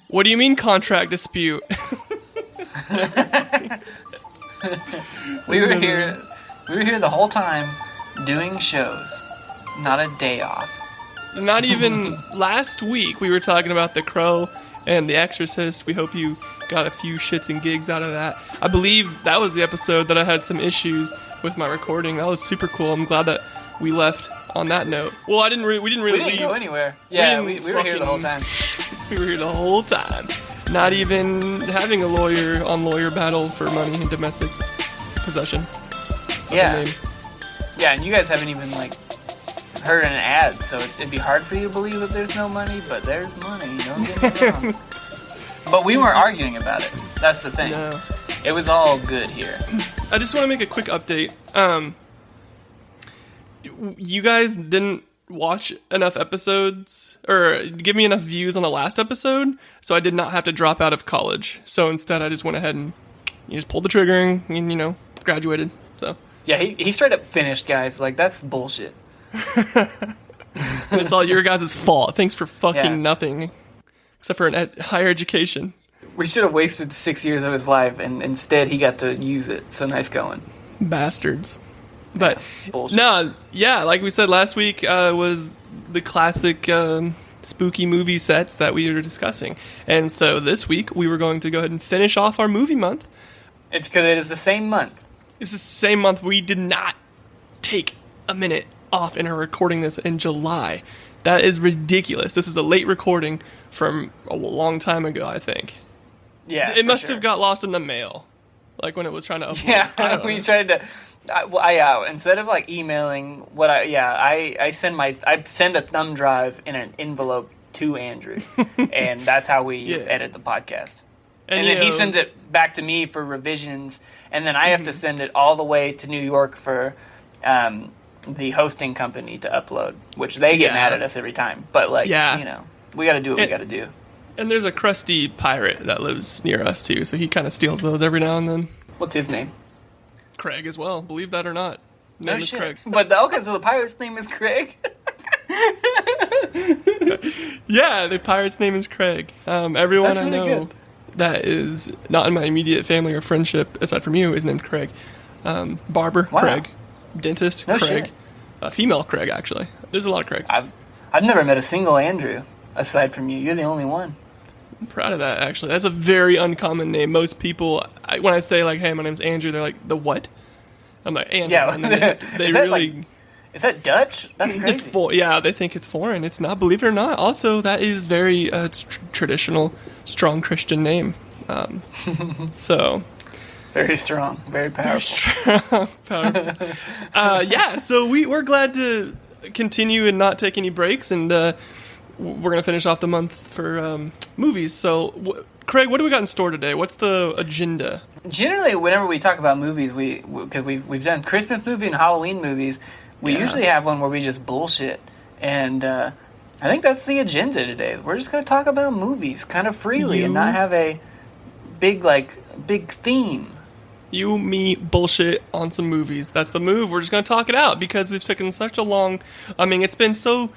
What do you mean contract dispute? We were here the whole time doing shows. Not a day off. Not even last week we were talking about The Crow and The Exorcist. We hope you got a few shits and gigs out of that. I believe that was the episode that I had some issues with my recording. That was super cool. I'm glad that we left on that note. Well, we didn't really leave. Go anywhere. Yeah, we were here the whole time. We were here the whole time. Not even having a lawyer battle for money in domestic possession. Yeah. Yeah, and you guys haven't even, heard an ad, so it'd be hard for you to believe that there's no money, but there's money. Don't get me wrong. But we weren't arguing about it. That's the thing. No. It was all good here. I just want to make a quick update. You guys didn't watch enough episodes or give me enough views on the last episode, so I did not have to drop out of college. So instead, I just went ahead and just pulled the trigger and graduated. So yeah, he straight up finished, guys. That's bullshit. It's all your guys' fault. Thanks for fucking nothing, except for higher education. We should have wasted 6 years of his life, and instead he got to use it. So nice going, bastards. But bullshit. No, yeah, like we said last week, was the classic spooky movie sets that we were discussing. And so this week we were going to go ahead and finish off our movie month. It's because it is the same month. It's the same month. We did not take a minute off and are recording this in July. That is ridiculous. This is a late recording from a long time ago, I think. Yeah, it must have got lost in the mail, when it was trying to upload. Yeah, we tried to. Instead of emailing I send a thumb drive in an envelope to Andrew, and that's how we edit the podcast. And then he sends it back to me for revisions, and then I have to send it all the way to New York for the hosting company to upload, which they get mad at us every time. But we got to do what we got to do. And there's a crusty pirate that lives near us too, so he kind of steals those every now and then. What's his name? Craig as well. Believe that or not. No name is shit. Craig. But so the pirate's name is Craig. Yeah, the pirate's name is Craig. Everyone I know that is not in my immediate family or friendship, aside from you, is named Craig. Barber, Craig. Dentist, Craig. Female Craig, actually. There's a lot of Craigs. I've never met a single Andrew aside from you. You're the only one. I'm proud of that, actually. That's a very uncommon name. Most people, when I say, hey, my name's Andrew, they're like, the what? I'm like, Andrew. Yeah, and then they really... is that Dutch? That's crazy. They think it's foreign. It's not, believe it or not. Also, that is very, it's traditional, strong Christian name. So... Very strong. Very powerful. Very strong. Powerful. So we're glad to continue and not take any breaks, and we're going to finish off the month for movies. So, Craig, what do we got in store today? What's the agenda? Generally, whenever we talk about movies, because we've done Christmas movie and Halloween movies, we usually have one where we just bullshit. And I think that's the agenda today. We're just going to talk about movies kind of freely and not have a big theme. You, me, bullshit on some movies. That's the move. We're just going to talk it out because we've taken such a long... it's been so...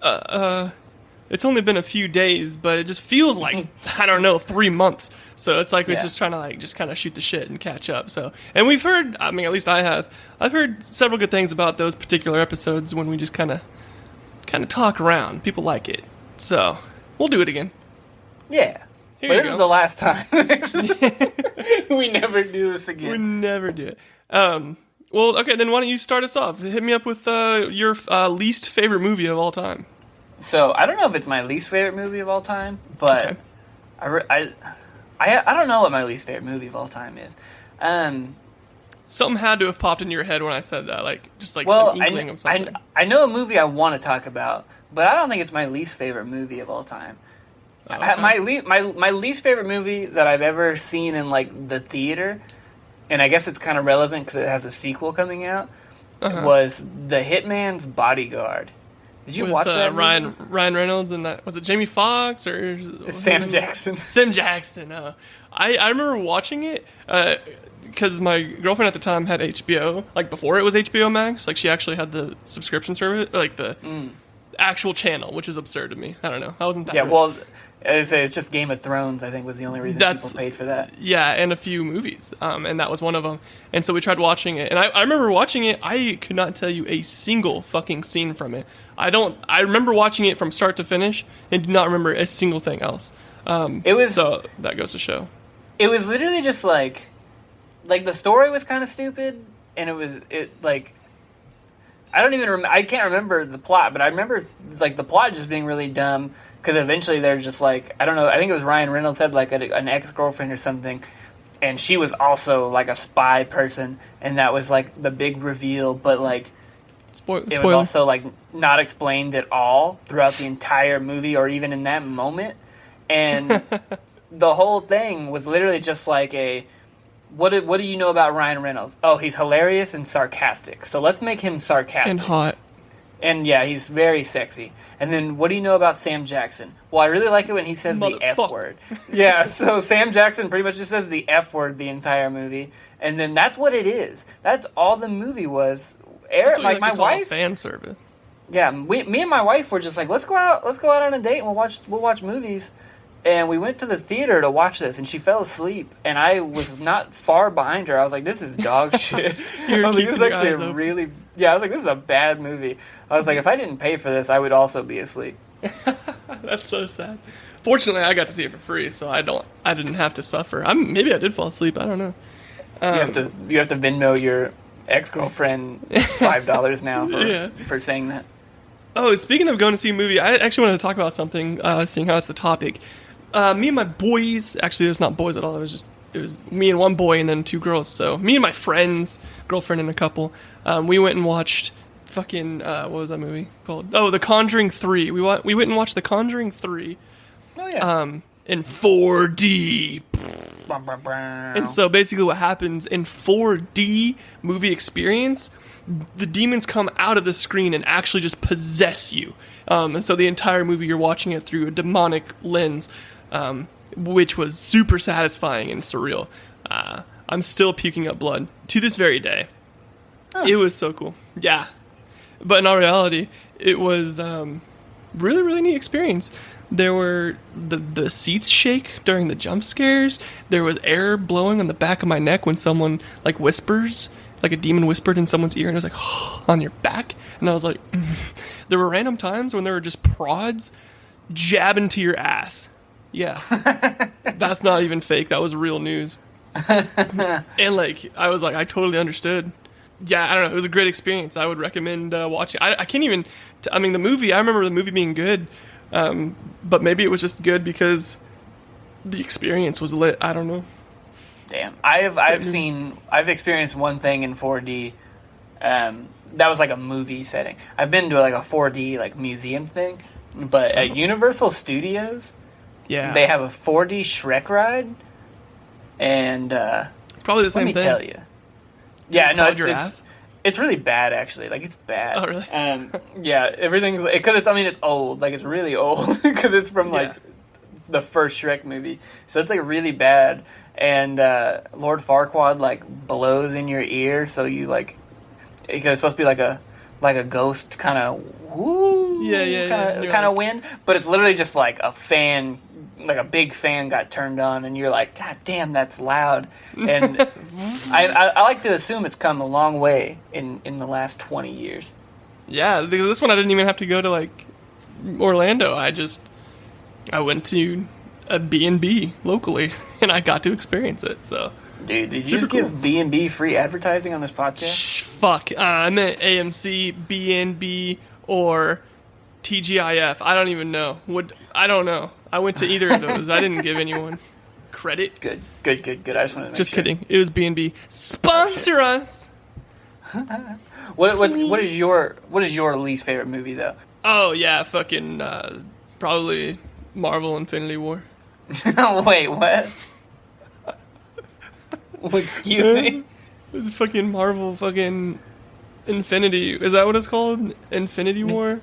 it's only been a few days, but it just feels like, 3 months. So it's like we're just trying to just kind of shoot the shit and catch up. So, and we've heard, at least I have, I've heard several good things about those particular episodes when we just kind of talk around. People like it. So, we'll do it again. Yeah. But this is the last time. We never do this again. We never do it. Well, okay, then why don't you start us off? Hit me up with your least favorite movie of all time. So, I don't know if it's my least favorite movie of all time, but I don't know what my least favorite movie of all time is. Something had to have popped in your head when I said that, an inkling of something. I know a movie I want to talk about, but I don't think it's my least favorite movie of all time. Oh, okay. My least favorite movie that I've ever seen in the theater, and I guess it's kind of relevant because it has a sequel coming out, was The Hitman's Bodyguard. Did you watch that movie? Ryan Reynolds and that, was it Jamie Foxx or Sam Jackson? Sam Jackson. I remember watching it because my girlfriend at the time had HBO, before it was HBO Max. She actually had the subscription service, the actual channel, which is absurd to me. I don't know. I wasn't that. Yeah, well, It's just Game of Thrones, I think, was the only reason people paid for that. Yeah, and a few movies, and that was one of them. And so we tried watching it, and I remember watching it. I could not tell you a single fucking scene from it. I remember watching it from start to finish, and do not remember a single thing else. So that goes to show. It was literally just like the story was kind of stupid, and I can't remember the plot, but I remember like the plot just being really dumb. Because eventually they're just like, I don't know, I think it was Ryan Reynolds had like an ex-girlfriend or something, and she was also like a spy person, and that was like the big reveal, but like it was also like not explained at all throughout the entire movie or even in that moment. And the whole thing was literally just like what do you know about Ryan Reynolds? Oh, he's hilarious and sarcastic. So let's make him sarcastic. And hot. And yeah, he's very sexy. And then, what do you know about Sam Jackson? Well, I really like it when he says the F word. Yeah, so Sam Jackson pretty much just says the F word the entire movie. And then that's what it is. That's all the movie was. Eric, like my wife, fan service. Yeah, me and my wife were just like, let's go out on a date and we'll watch movies. And we went to the theater to watch this, and she fell asleep. And I was not far behind her. I was like, this is dog shit. I was like, this is actually I was like, this is a bad movie. I was like, if I didn't pay for this, I would also be asleep. That's so sad. Fortunately, I got to see it for free, so I didn't have to suffer. Maybe I did fall asleep. I don't know. You have to Venmo your ex-girlfriend $5 now for saying that. Oh, speaking of going to see a movie, I actually wanted to talk about something, seeing how it's the topic. Me and my boys, actually it's not boys at all, it was me and one boy and then two girls, so me and my friends, girlfriend and a couple, we went and watched fucking, what was that movie called? Oh, The Conjuring 3. We went and watched The Conjuring 3. Oh, yeah. In 4D. And so basically what happens in 4D movie experience, the demons come out of the screen and actually just possess you. And so the entire movie you're watching it through a demonic lens, which was super satisfying and surreal. I'm still puking up blood to this very day. Huh. It was so cool. Yeah. But in all reality, it was really, really neat experience. There were the seats shake during the jump scares. There was air blowing on the back of my neck when someone like whispers, like a demon whispered in someone's ear, and it was like on your back. And I was like, There were random times when there were just prods jabbing to your ass. Yeah, that's not even fake. That was real news. And like I was like, I totally understood. Yeah, I don't know. It was a great experience. I would recommend watching. I can't even. I mean, the movie. I remember the movie being good. But maybe it was just good because the experience was lit. I don't know. Damn. I've experienced one thing in 4D. That was like a movie setting. I've been to like a 4D like museum thing, but at Universal Studios, they have a 4D Shrek ride, and probably the same thing. Let me tell you. Yeah, no, it's really bad, actually. Like, it's bad. Oh, really? Yeah, everything's... Because it's old. Like, it's really old. Because it's from, like, the first Shrek movie. So it's, like, really bad. And Lord Farquaad, like, blows in your ear. So you, like... Because it's supposed to be, like a ghost kind of... Woo! Kind of wind. But it's literally just, like, a fan... Like, a big fan got turned on. And you're like, God damn, that's loud. And... I like to assume it's come a long way in the last 20 years. Yeah, this one I didn't even have to go to, like, Orlando. I went to a B&B locally, and I got to experience it, so... Dude, did you just give B&B free advertising on this podcast? Fuck. I meant AMC, B&B, or TGIF. I don't even know. I don't know. I went to either of those. I didn't give anyone credit. Good. I just wanted to make sure. Just kidding. It was B&B. Sponsor us. What is your least favorite movie though? Oh yeah, fucking probably Marvel Infinity War. Wait, what? Excuse me? Fucking Marvel fucking Infinity. Is that what it's called? Infinity War?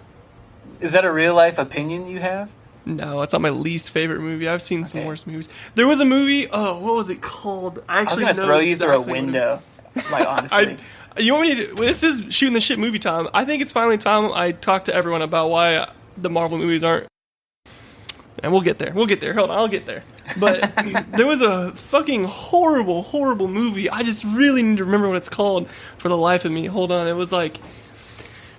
Is that a real life opinion you have? No, it's not my least favorite movie. I've seen some worse movies. There was a movie. Oh, what was it called? I was going to throw you through a window. Like, honestly. You want me to... This is shooting the shit movie time. I think it's finally time I talk to everyone about why the Marvel movies aren't And we'll get there. Hold on, I'll get there. But there was a fucking horrible, horrible movie. I just really need to remember what it's called for the life of me. Hold on. It was like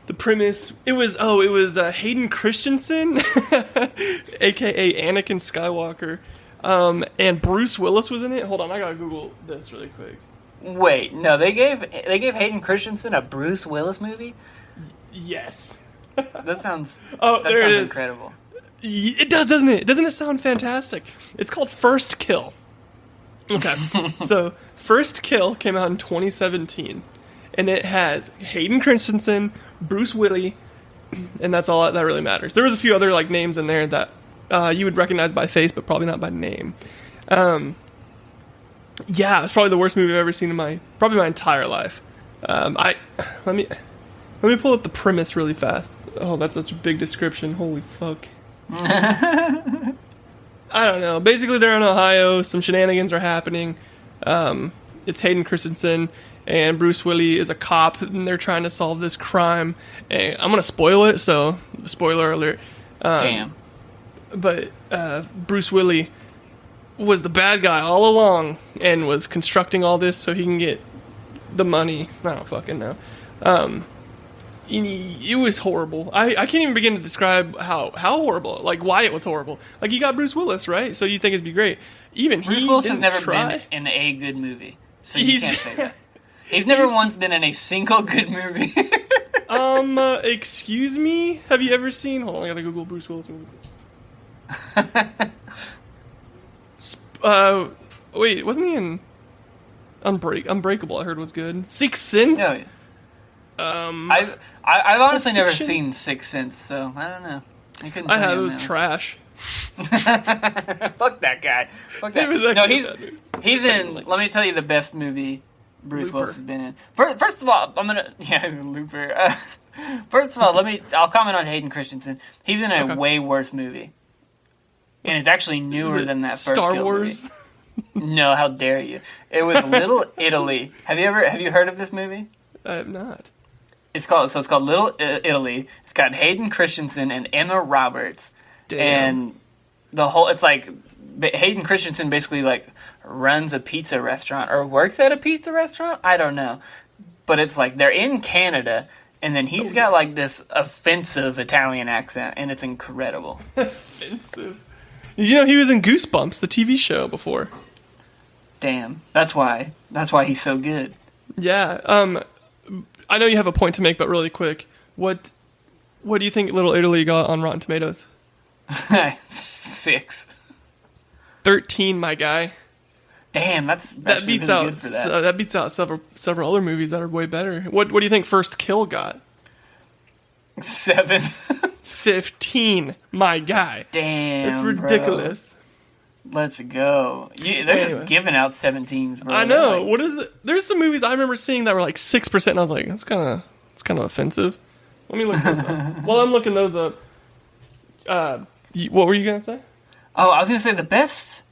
the premise. It was Hayden Christensen, aka Anakin Skywalker, and Bruce Willis was in it. Hold on, I gotta Google this really quick. Wait, no, they gave Hayden Christensen a Bruce Willis movie? Yes. That sounds incredible. It does, doesn't it? Doesn't it sound fantastic? It's called First Kill. Okay. So, First Kill came out in 2017. And it has Hayden Christensen, Bruce Willis, and that's all that really matters. There was a few other like names in there that you would recognize by face, but probably not by name. Yeah, it's probably the worst movie I've ever seen in my entire life. Let me pull up the premise really fast. Oh, that's such a big description. Holy fuck. I don't know. Basically, they're in Ohio. Some shenanigans are happening. It's Hayden Christensen and Bruce Willis is a cop, and they're trying to solve this crime. And I'm gonna spoil it, so spoiler alert. Damn. But Bruce Willis was the bad guy all along and was constructing all this so he can get the money. I don't fucking know. It was horrible. I can't even begin to describe how horrible, like why it was horrible. Like, you got Bruce Willis, right? So you think it'd be great. Even Bruce Willis has never been in a good movie, so you can't say that. He's never once been in a single good movie. Excuse me? Have you ever seen... Hold on, I gotta Google Bruce Willis movie. Wait, wasn't he in Unbreakable? I heard was good. Sixth Sense? No. I've honestly never seen Sixth Sense, so I don't know. I had it was trash. Fuck that guy. Fuck that. No, he's in. Let me tell you the best movie Bruce Willis has been in. First of all, Looper. First of all, I'll comment on Hayden Christensen. He's in a way worse movie, and it's actually newer than that first Star Wars. Movie. No, how dare you? It was Little Italy. Have you heard of this movie? I have not. It's called Little Italy. It's got Hayden Christensen and Emma Roberts. Damn. And it's like Hayden Christensen basically like runs a pizza restaurant or works at a pizza restaurant. I don't know, but it's like they're in Canada, and then he's got like this offensive Italian accent, and it's incredible. Offensive. Did you know he was in Goosebumps, the TV show, before? Damn, that's why he's so good. Yeah. I know you have a point to make, but really quick, what do you think Little Italy got on Rotten Tomatoes? 6. 13, my guy. Damn, that beats really out good for that. That beats out several other movies that are way better. What do you think First Kill got? 7. 15, my guy. Damn, it's ridiculous. Bro. Let's go. They're just giving out 17s, bro. I know. What is it? There's some movies I remember seeing that were like 6%, and I was like, it's kind of offensive. Let me look those up. While I'm looking those up, what were you gonna say? Oh, I was gonna say the best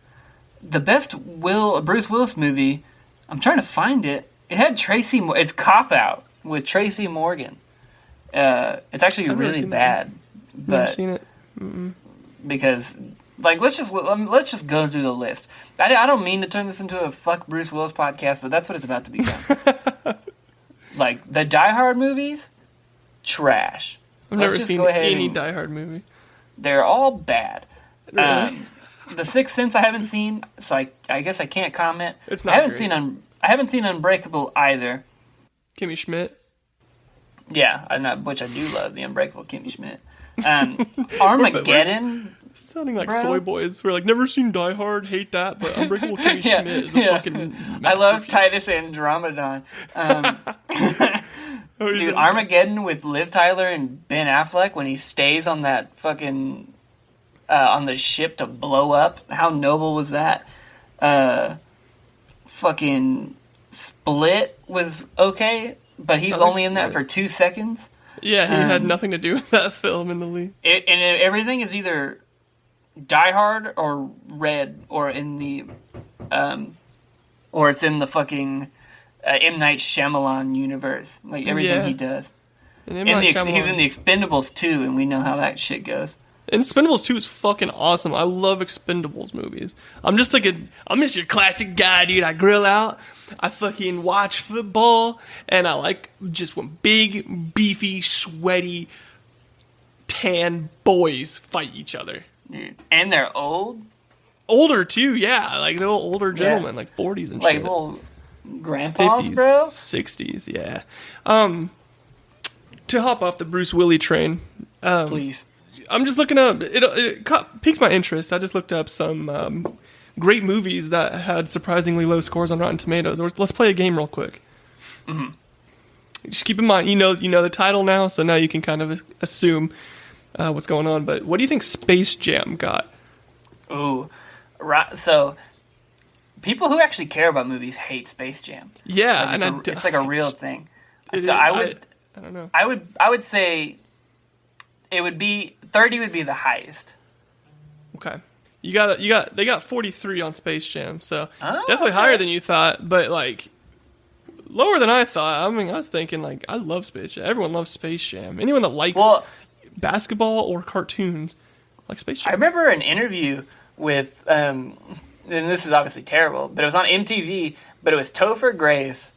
Bruce Willis movie. I'm trying to find it. It had Tracy. It's Cop Out with Tracy Morgan. It's actually really bad. Never seen it. Mm-mm. Because, like, let's just go through the list. I don't mean to turn this into a fuck Bruce Willis podcast, but that's what it's about to become. Like, the Die Hard movies, trash. I've never seen any Die Hard movie. They're all bad. Really? The Sixth Sense I haven't seen, so I guess I can't comment. It's not. I haven't seen Unbreakable either. Kimmy Schmidt. Yeah, which I do love, the Unbreakable Kimmy Schmidt. Armageddon. Sounding like soy boys. We're like, never seen Die Hard, hate that, but Unbreakable Kimmy Schmidt is a fucking masterpiece. I love Titus Andromedon. Dude, Armageddon with Liv Tyler and Ben Affleck when he stays on that fucking on the ship to blow up. How noble was that? Fucking Split was okay, but he's only in that for 2 seconds. Yeah, he had nothing to do with that film in the least. And everything is either Die Hard or Red or in the or it's in the fucking M. Night Shyamalan universe. Like everything he does. He's in the Expendables too, and we know how that shit goes. And Expendables 2 is fucking awesome. I love Expendables movies. I'm just your classic guy, dude. I grill out, I fucking watch football, and I like just when big, beefy, sweaty, tan boys fight each other. Dude. And they're old? Older, too, yeah. Like little older gentlemen, like 40s and like shit. Like little grandpas, 50s, bro? 60s, yeah. To hop off the Bruce Willis train. Please. I'm just looking up. It piqued my interest. I just looked up some great movies that had surprisingly low scores on Rotten Tomatoes. Let's play a game real quick. Mm-hmm. Just keep in mind, you know the title now, so now you can kind of assume what's going on. But what do you think Space Jam got? Ooh, right. So people who actually care about movies hate Space Jam. Yeah, like it's like a real thing. So I don't know. I would say it would be 30 would be the highest. Okay. They got 43 on Space Jam, so definitely higher than you thought, but like lower than I thought. I mean, I was thinking like I love Space Jam. Everyone loves Space Jam. Anyone that likes basketball or cartoons like Space Jam. I remember an interview with and this is obviously terrible, but it was on MTV, but it was Topher Grace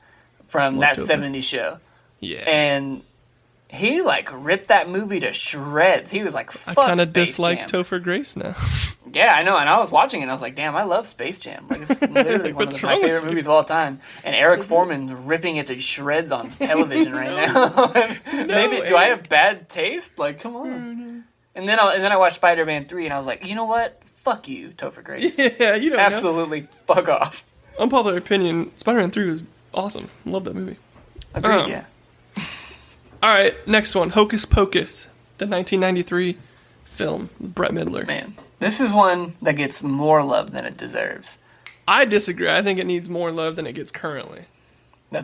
from that Topher. 70s show. Yeah. And he like ripped that movie to shreds. He was like, fuck I kind of Space dislike Jam. Topher Grace now. Yeah, I know. And I was watching it and I was like, damn, I love Space Jam. Like, it's literally one of my favorite movies of all time. And Eric Foreman's ripping it to shreds on television right now. Maybe do I have bad taste? Like, come on. And then I watched Spider-Man 3 and I was like, you know what? Fuck you, Topher Grace. Yeah, you don't absolutely fuck off. Unpopular opinion, Spider-Man 3 was awesome. Love that movie. Agreed, yeah. All right, next one, Hocus Pocus, the 1993 film, Brett Midler. Man, this is one that gets more love than it deserves. I disagree. I think it needs more love than it gets currently. I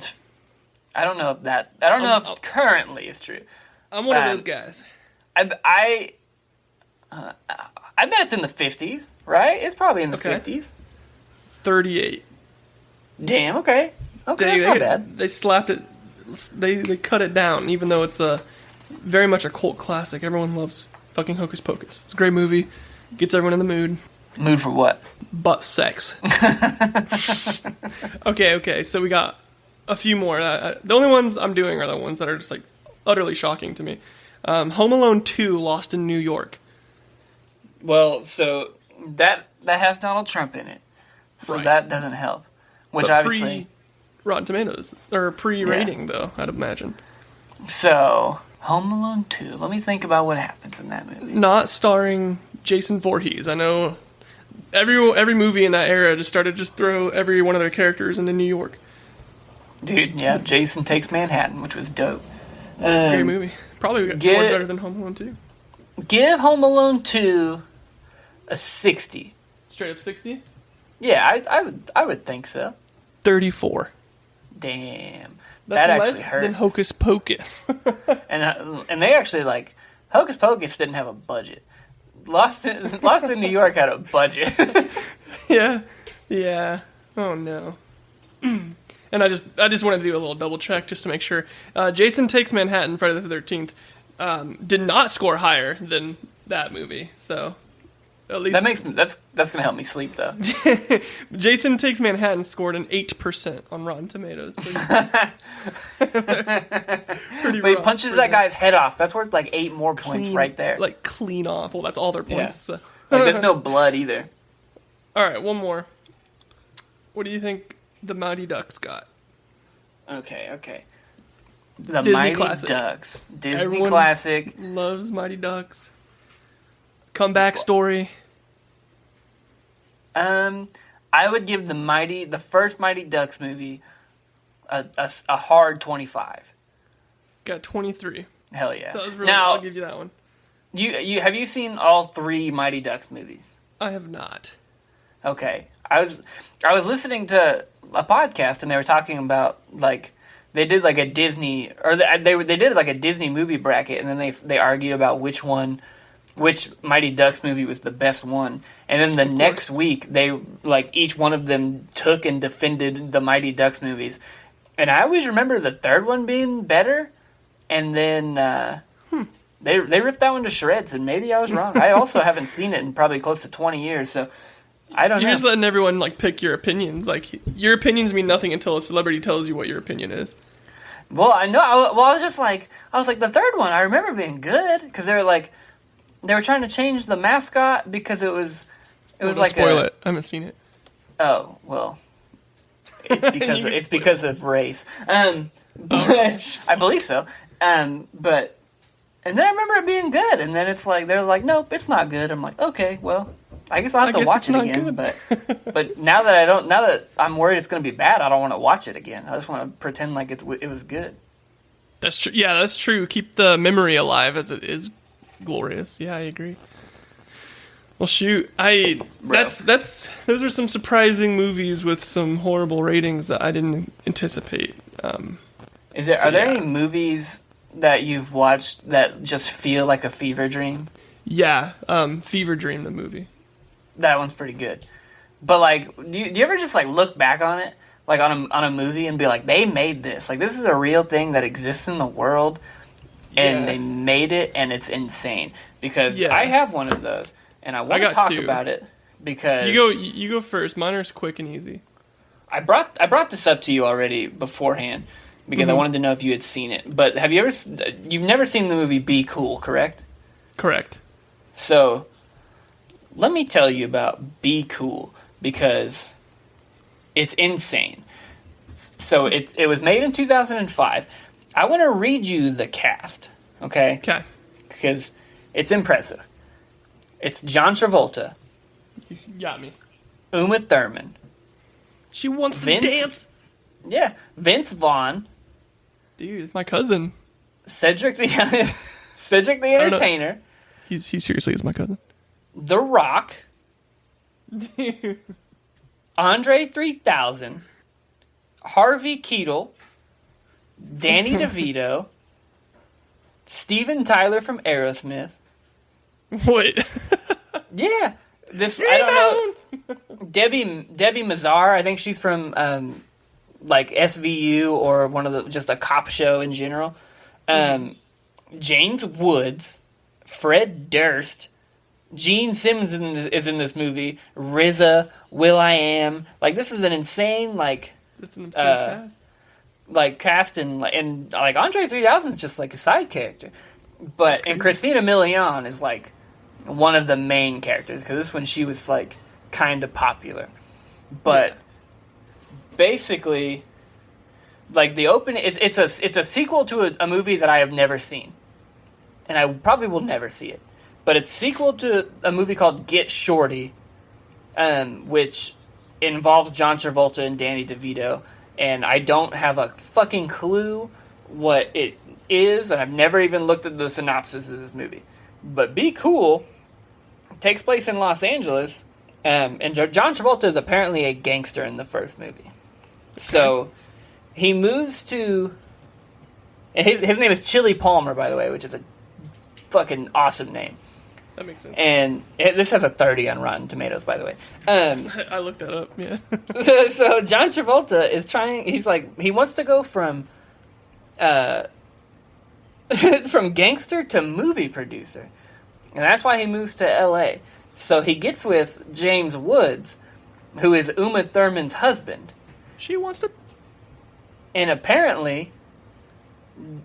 don't know if currently is true. I'm one of those guys. I bet it's in the 50s, right? It's probably in the 50s. 38. Damn, okay. Okay, that's not bad. They slapped it. They cut it down, even though it's very much a cult classic. Everyone loves fucking Hocus Pocus. It's a great movie. Gets everyone in the mood. Mood for what? Butt sex. Okay. So we got a few more. The only ones I'm doing are the ones that are just like utterly shocking to me. Home Alone 2, Lost in New York. Well, so that has Donald Trump in it, so that doesn't help. Which but obviously Rotten Tomatoes or pre-rating though, I'd imagine. So Home Alone 2. Let me think about what happens in that movie. Not starring Jason Voorhees. I know every movie in that era just started to throw every one of their characters into New York. Dude, yeah, Jason Takes Manhattan, which was dope. That's a great movie. Probably got scored better than Home Alone 2. Give Home Alone 2 a 60. Straight up 60? Yeah, I would think so. 34. Damn. That's that less actually hurts. than Hocus Pocus. and they actually, like, Hocus Pocus didn't have a budget. Lost in New York had a budget. Yeah. Oh, no. And I just wanted to do a little double check just to make sure. Jason Takes Manhattan, Friday the 13th, did not score higher than that movie. So at least that's gonna help me sleep though. Jason Takes Manhattan scored an 8% on Rotten Tomatoes. But he punches that guy's head off. That's worth like 8 more points right there. Like clean off. Well, that's all their points. Yeah. So. Like there's no blood either. All right, one more. What do you think the Mighty Ducks got? Okay. The Disney Mighty classic. Ducks. Disney Everyone classic. Loves Mighty Ducks. Comeback story. I would give the first Mighty Ducks movie a hard 25. Got 23. Hell yeah. So I'll give you that one. You have you seen all 3 Mighty Ducks movies? I have not. Okay. I was listening to a podcast and they were talking about like they did like a Disney or they did like a Disney movie bracket and then they argued about which Mighty Ducks movie was the best one. And then the next week they like each one of them took and defended the Mighty Ducks movies. And I always remember the third one being better and then They ripped that one to shreds, and maybe I was wrong. I also haven't seen it in probably close to 20 years, so I don't know. You're just letting everyone like pick your opinions. Like your opinions mean nothing until a celebrity tells you what your opinion is. Well, I know. I was like the third one. I remember being good because they were trying to change the mascot because it was like spoil it. I haven't seen it. Oh well, it's because of race. But I believe so. But and then I remember it being good, and then it's like they're like, nope, it's not good. I'm like, okay, well, I guess I'll have to watch it again. But now that I'm worried it's going to be bad, I don't want to watch it again. I just want to pretend like it was good. That's true. Yeah, that's true. Keep the memory alive as it is glorious. Yeah, I agree. Well, shoot, those are some surprising movies with some horrible ratings that I didn't anticipate. Are there any movies that you've watched that just feel like a fever dream? Yeah, Fever Dream, the movie. That one's pretty good. But like, do you ever just like look back on it, like on a movie, and be like, they made this. Like, this is a real thing that exists in the world, and they made it, and it's insane. Because I have one of those, and I want to talk about it because you go first. Mine are quick and easy. I brought this up to you already beforehand because I wanted to know if you had seen it. But you've never seen the movie Be Cool, correct? Correct. So, let me tell you about Be Cool, because it's insane. So, it was made in 2005. I want to read you the cast, okay? Okay. Because it's impressive. It's John Travolta. You got me. Uma Thurman. She wants to dance. Yeah. Vince Vaughn. Dude, it's my cousin. Cedric the Entertainer. He seriously is my cousin. The Rock. Andre 3000. Harvey Keitel. Danny DeVito. Steven Tyler from Aerosmith. What? Yeah. I don't know. Debbie Mazar, I think she's from like SVU or just a cop show in general. James Woods, Fred Durst, Gene Simmons is in this movie. RZA, Will.i.am. Like, this is an insane That's an insane cast. Like cast and like Andre 3000 is just like a side character, and Christina Milian is like one of the main characters because this one she was like kind of popular, but basically, like the opening, it's a sequel to a movie that I have never seen, and I probably will never see it, but it's a sequel to a movie called Get Shorty, which involves John Travolta and Danny DeVito. And I don't have a fucking clue what it is, and I've never even looked at the synopsis of this movie. But Be Cool takes place in Los Angeles, and John Travolta is apparently a gangster in the first movie. Okay. So he moves to... And his name is Chili Palmer, by the way, which is a fucking awesome name. That makes sense. And this has a 30 on Rotten Tomatoes, by the way. I looked that up, yeah. so John Travolta is trying... He wants to go from gangster to movie producer. And that's why he moves to L.A. So he gets with James Woods, who is Uma Thurman's husband. She wants to... And apparently,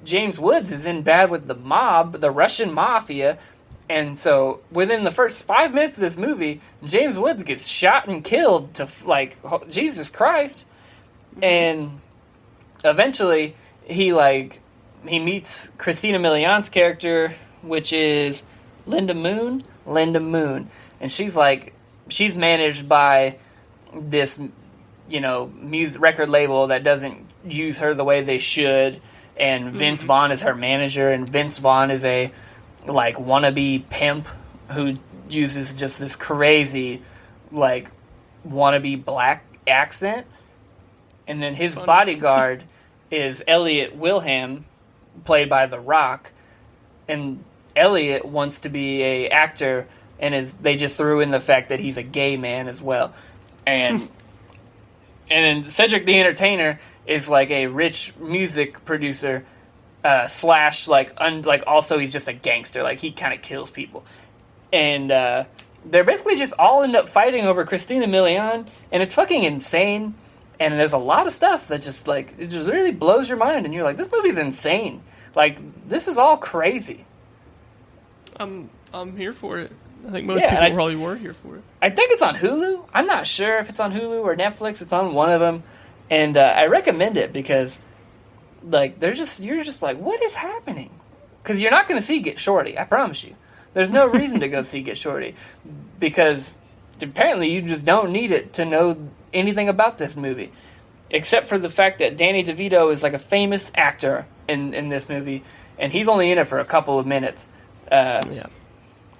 James Woods is in bad with the mob, the Russian mafia. And so, within the first 5 minutes of this movie, James Woods gets shot and killed to, Jesus Christ. And eventually, he meets Christina Milian's character, which is Linda Moon. And she's managed by this, music record label that doesn't use her the way they should. And Vince Vaughn is her manager, and Vince Vaughn is a wannabe pimp who uses just this crazy wannabe black accent. And then his bodyguard is Elliot Wilhelm, played by The Rock. And Elliot wants to be a actor, and they just threw in the fact that he's a gay man as well. And then Cedric the Entertainer is like a rich music producer slash like also he's just a gangster. Like he kind of kills people, and they're basically just all end up fighting over Christina Milian, and it's fucking insane. And there's a lot of stuff that just like it just really blows your mind, and you're like, this movie's insane. Like this is all crazy. I'm here for it. I think most people probably were here for it. I think it's on Hulu. I'm not sure if it's on Hulu or Netflix. It's on one of them, and I recommend it because, like, you're just like, what is happening? Because you're not going to see Get Shorty. I promise you. There's no reason to go see Get Shorty because apparently you just don't need it to know anything about this movie, except for the fact that Danny DeVito is like a famous actor in this movie, and he's only in it for a couple of minutes.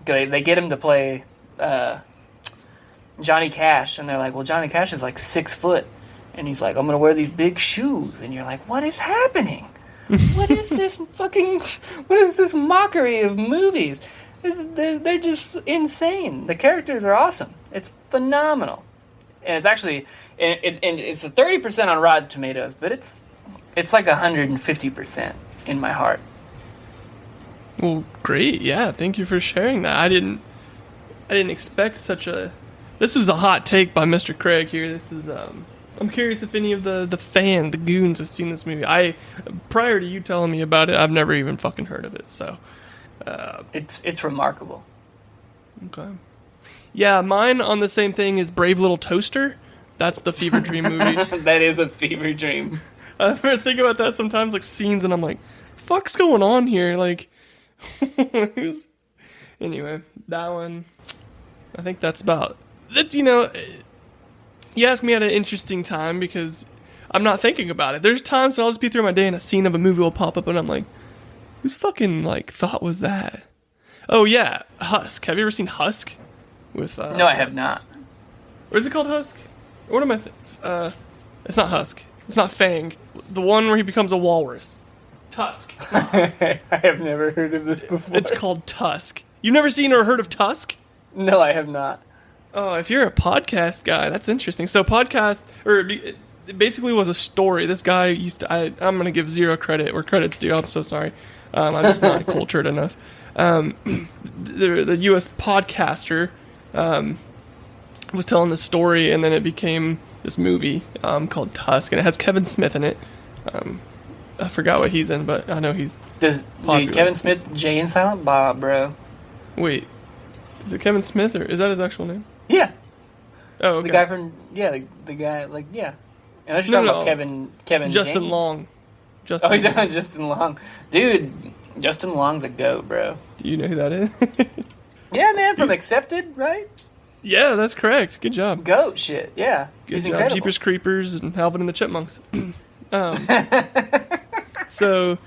They get him to play Johnny Cash, and they're like, well, Johnny Cash is like 6 foot, and he's like, I'm gonna wear these big shoes, and you're like, what is happening? What is this mockery of movies? They're just insane. The characters are awesome. It's phenomenal, and it's actually it's a 30% on Rotten Tomatoes, but it's like 150% in my heart. Well, great. Yeah, thank you for sharing that. I didn't expect such a... This is a hot take by Mr. Craig here. This is I'm curious if any of the goons have seen this movie. Prior to you telling me about it, I've never even fucking heard of it. So it's remarkable. Okay. Yeah, mine on the same thing is Brave Little Toaster. That's the fever dream movie. That is a fever dream. I think about that sometimes, like scenes, and I'm like, fuck's going on here? Like, anyway, that one, I think that's about that. You know, you ask me at an interesting time because I'm not thinking about it. There's times when I'll just be through my day and a scene of a movie will pop up and I'm like, whose fucking like thought was that? Oh yeah, Husk. Have you ever seen Husk? With no, I have not. Or is it called Husk? What am I? It's not Husk. It's not Fang. The one where he becomes a walrus. Tusk. I have never heard of this before. It's called Tusk. You've never seen or heard of Tusk? No, I have not. Oh, if you're a podcast guy, that's interesting. So it basically was a story. This guy used to... I'm going to give zero credit where credit's due. I'm so sorry. I'm just not cultured enough. The U.S. podcaster was telling this story, and then it became this movie called Tusk, and it has Kevin Smith in it. I forgot what he's in, but I know he's dude, Kevin Smith, Jay and Silent Bob, bro. Wait, is it Kevin Smith, or is that his actual name? Yeah. Oh, okay. The guy from the guy like yeah. And I was just talking about Kevin Justin James. Long. Justin Long, dude. Justin Long's a goat, bro. Do you know who that is? Yeah, man, from Accepted, right? Yeah, that's correct. Good job. Goat shit, yeah. Good He's job. incredible. Jeepers Creepers and Alvin and the Chipmunks. So,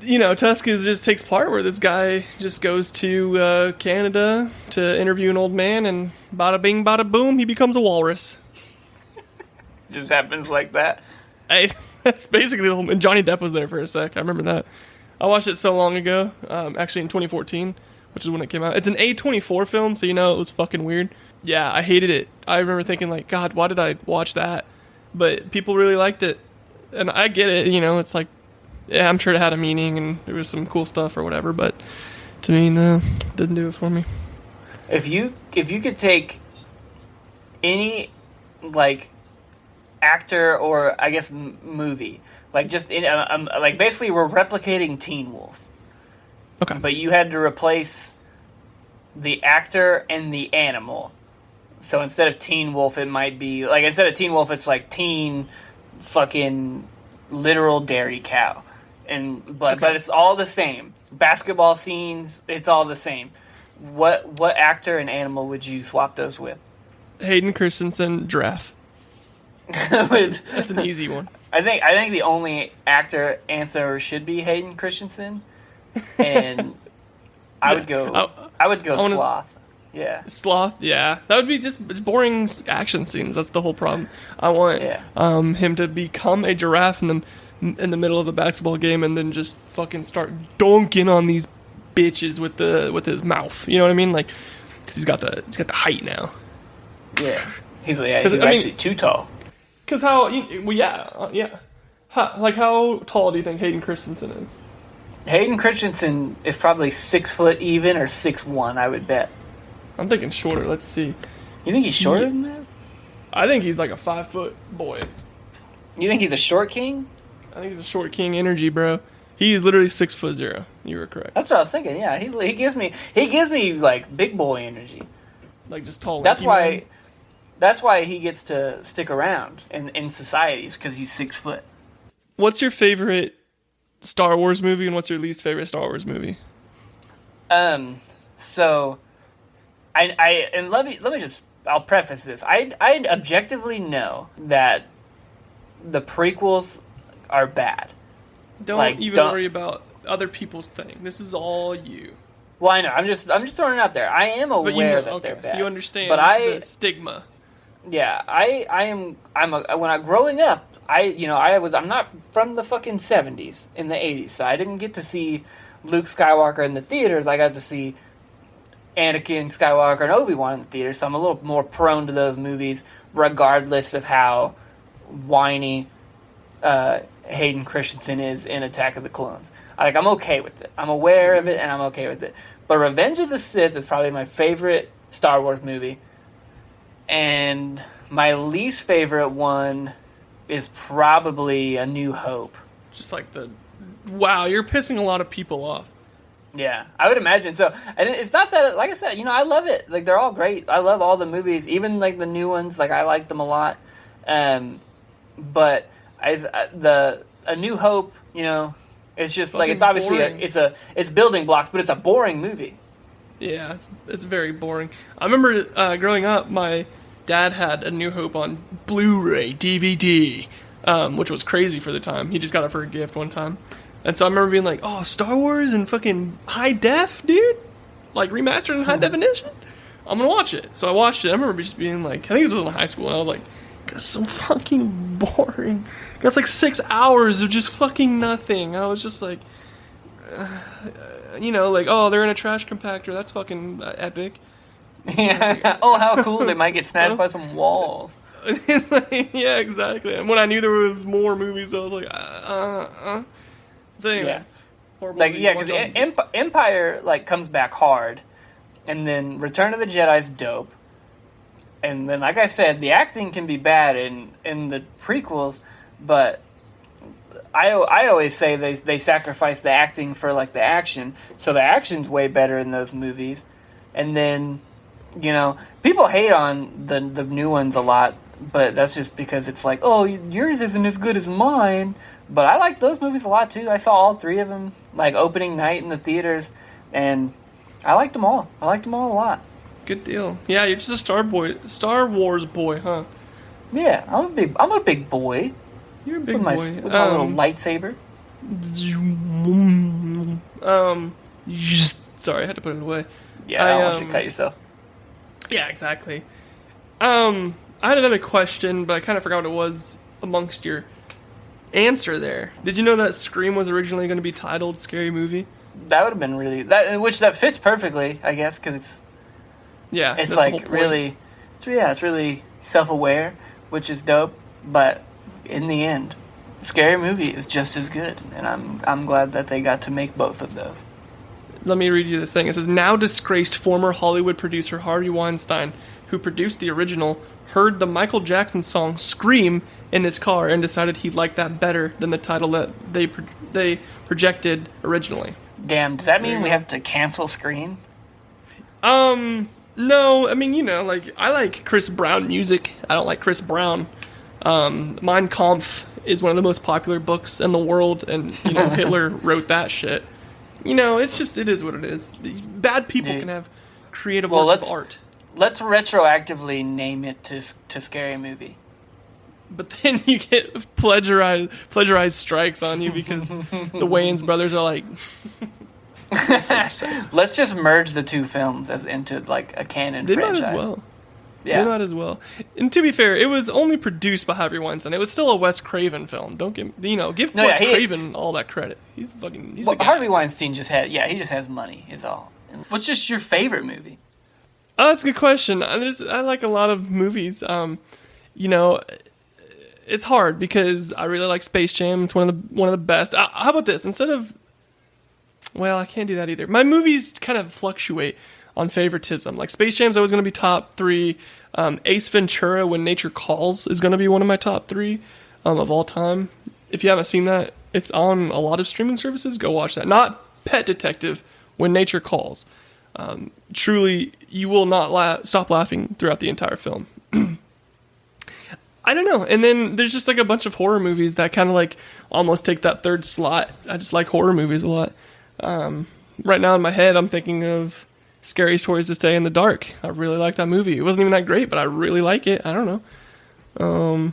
you know, Tusk just takes part where this guy just goes to Canada to interview an old man, and bada bing, bada boom, he becomes a walrus. Just happens like that. That's basically the whole... And Johnny Depp was there for a sec. I remember that. I watched it so long ago, actually in 2014, which is when it came out. It's an A24 film, so you know it was fucking weird. Yeah, I hated it. I remember thinking, like, God, why did I watch that? But people really liked it. And I get it, you know, it's like, yeah, I'm sure it had a meaning and there was some cool stuff or whatever, but to me, no, didn't do it for me. If you could take any, like, actor or, I guess, movie, like, just, in like, basically we're replicating Teen Wolf. Okay. But you had to replace the actor and the animal. So instead of Teen Wolf, it might be, like, instead of Teen Wolf, it's like Teen fucking literal dairy cow. But it's all the same. Basketball scenes, it's all the same. What actor and animal would you swap those with? Hayden Christensen, giraffe. That's an easy one. I think the only actor answer should be Hayden Christensen, and I would go Sloth. Yeah, Sloth. Yeah, that would be just boring action scenes. That's the whole problem. I want him to become a giraffe in the middle of a basketball game and then just fucking start dunking on these bitches with his mouth. You know what I mean? Like, because he's got the height now. Yeah, he's actually too tall. Because how How tall do you think Hayden Christensen is? Hayden Christensen is probably 6 foot even or 6'1", I would bet. I'm thinking shorter. Let's see. You think he's shorter than that? I think he's like a 5-foot boy. You think he's a short king? I think he's a short king energy, bro. He's literally 6'0". You were correct. That's what I was thinking. Yeah, he gives me like big boy energy. Like just tall. That's why he gets to stick around in societies, because he's 6 foot. What's your favorite Star Wars movie, and what's your least favorite Star Wars movie? So, I'll preface this. I objectively know that the prequels are bad. Don't worry about other people's thing. This is all you. Well, I know. I'm just throwing it out there. I am aware that they're bad. You understand the stigma. Yeah, growing up, I'm not from the fucking 70s in the 80s, so I didn't get to see Luke Skywalker in the theaters. I got to see Anakin Skywalker and Obi-Wan in the theaters, so I'm a little more prone to those movies, regardless of how whiny Hayden Christensen is in Attack of the Clones. I'm okay with it. I'm aware of it, and I'm okay with it. But Revenge of the Sith is probably my favorite Star Wars movie. And my least favorite one is probably A New Hope. Just like wow, you're pissing a lot of people off. Yeah, I would imagine so. And it's not that, like I said, I love it. Like, they're all great. I love all the movies, even like the new ones. Like, I like them a lot. But A New Hope, it's just like, it's obviously it's building blocks, but it's a boring movie. Yeah, it's very boring. I remember growing up, my dad had A New Hope on Blu-ray DVD, which was crazy for the time. He just got it for a gift one time. And so I remember being like, oh, Star Wars in fucking high def, dude? Like, remastered in high definition? I'm gonna watch it. So I watched it. I remember just being like, I think this was in high school, and I was like, that's so fucking boring. That's like 6 hours of just fucking nothing. I was just like, like, oh, they're in a trash compactor. That's fucking epic. Yeah. Oh, how cool. They might get snatched by some walls. Yeah, exactly. And when I knew there was more movies, I was like, So anyway. Yeah. Because Empire, comes back hard. And then Return of the Jedi's dope. And then, like I said, the acting can be bad in the prequels, but I always say they sacrifice the acting for, the action. So the action's way better in those movies. And then, people hate on the new ones a lot, but that's just because it's like, oh, yours isn't as good as mine. But I like those movies a lot, too. I saw all 3 of them, opening night in the theaters, and I liked them all. I liked them all a lot. Good deal. Yeah, you're just a Star Wars boy, huh? Yeah, I'm a big boy. You're a big boy. With my little lightsaber. Sorry, I had to put it away. Yeah, I don't want you to cut yourself. Yeah, exactly. I had another question, but I kind of forgot what it was amongst your answer there. Did you know that Scream was originally going to be titled Scary Movie? That would have been really... that fits perfectly, I guess, because it's... Yeah, it's really... It's really self-aware, which is dope, but in the end, Scary Movie is just as good, and I'm glad that they got to make both of those. Let me read you this thing. It says, now disgraced former Hollywood producer Harvey Weinstein, who produced the original, heard the Michael Jackson song Scream in his car and decided he liked that better than the title that they projected originally. Damn, does that mean we have to cancel Scream? No, I mean, I like Chris Brown music. I don't like Chris Brown. Mein Kampf is one of the most popular books in the world, and, Hitler wrote that shit. It is what it is. Bad people can have creative works of art. Let's retroactively name it to Scary Movie. But then you get plagiarized strikes on you because the Wayans brothers are like... Let's just merge the 2 films into a canon franchise. They might as well. Yeah. They might as well. And to be fair, it was only produced by Harvey Weinstein. It was still a Wes Craven film. Don't give Wes Craven all that credit. He's the guy. Harvey Weinstein just has money is all. What's just your favorite movie? Oh, that's a good question. I like a lot of movies. it's hard because I really like Space Jam. It's one of the best. How about this? Well, I can't do that either. My movies kind of fluctuate on favoritism. Like Space Jam's always going to be top 3. Ace Ventura: When Nature Calls is going to be one of my top 3 of all time. If you haven't seen that, it's on a lot of streaming services. Go watch that. Not Pet Detective: When Nature Calls. Truly, you will not stop laughing throughout the entire film. I don't know. And then there's just like a bunch of horror movies that kind of like almost take that third slot. I just like horror movies a lot. Right now in my head, I'm thinking of Scary Stories to Stay in the Dark. I really like that movie. It wasn't even that great, but I really like it. I don't know.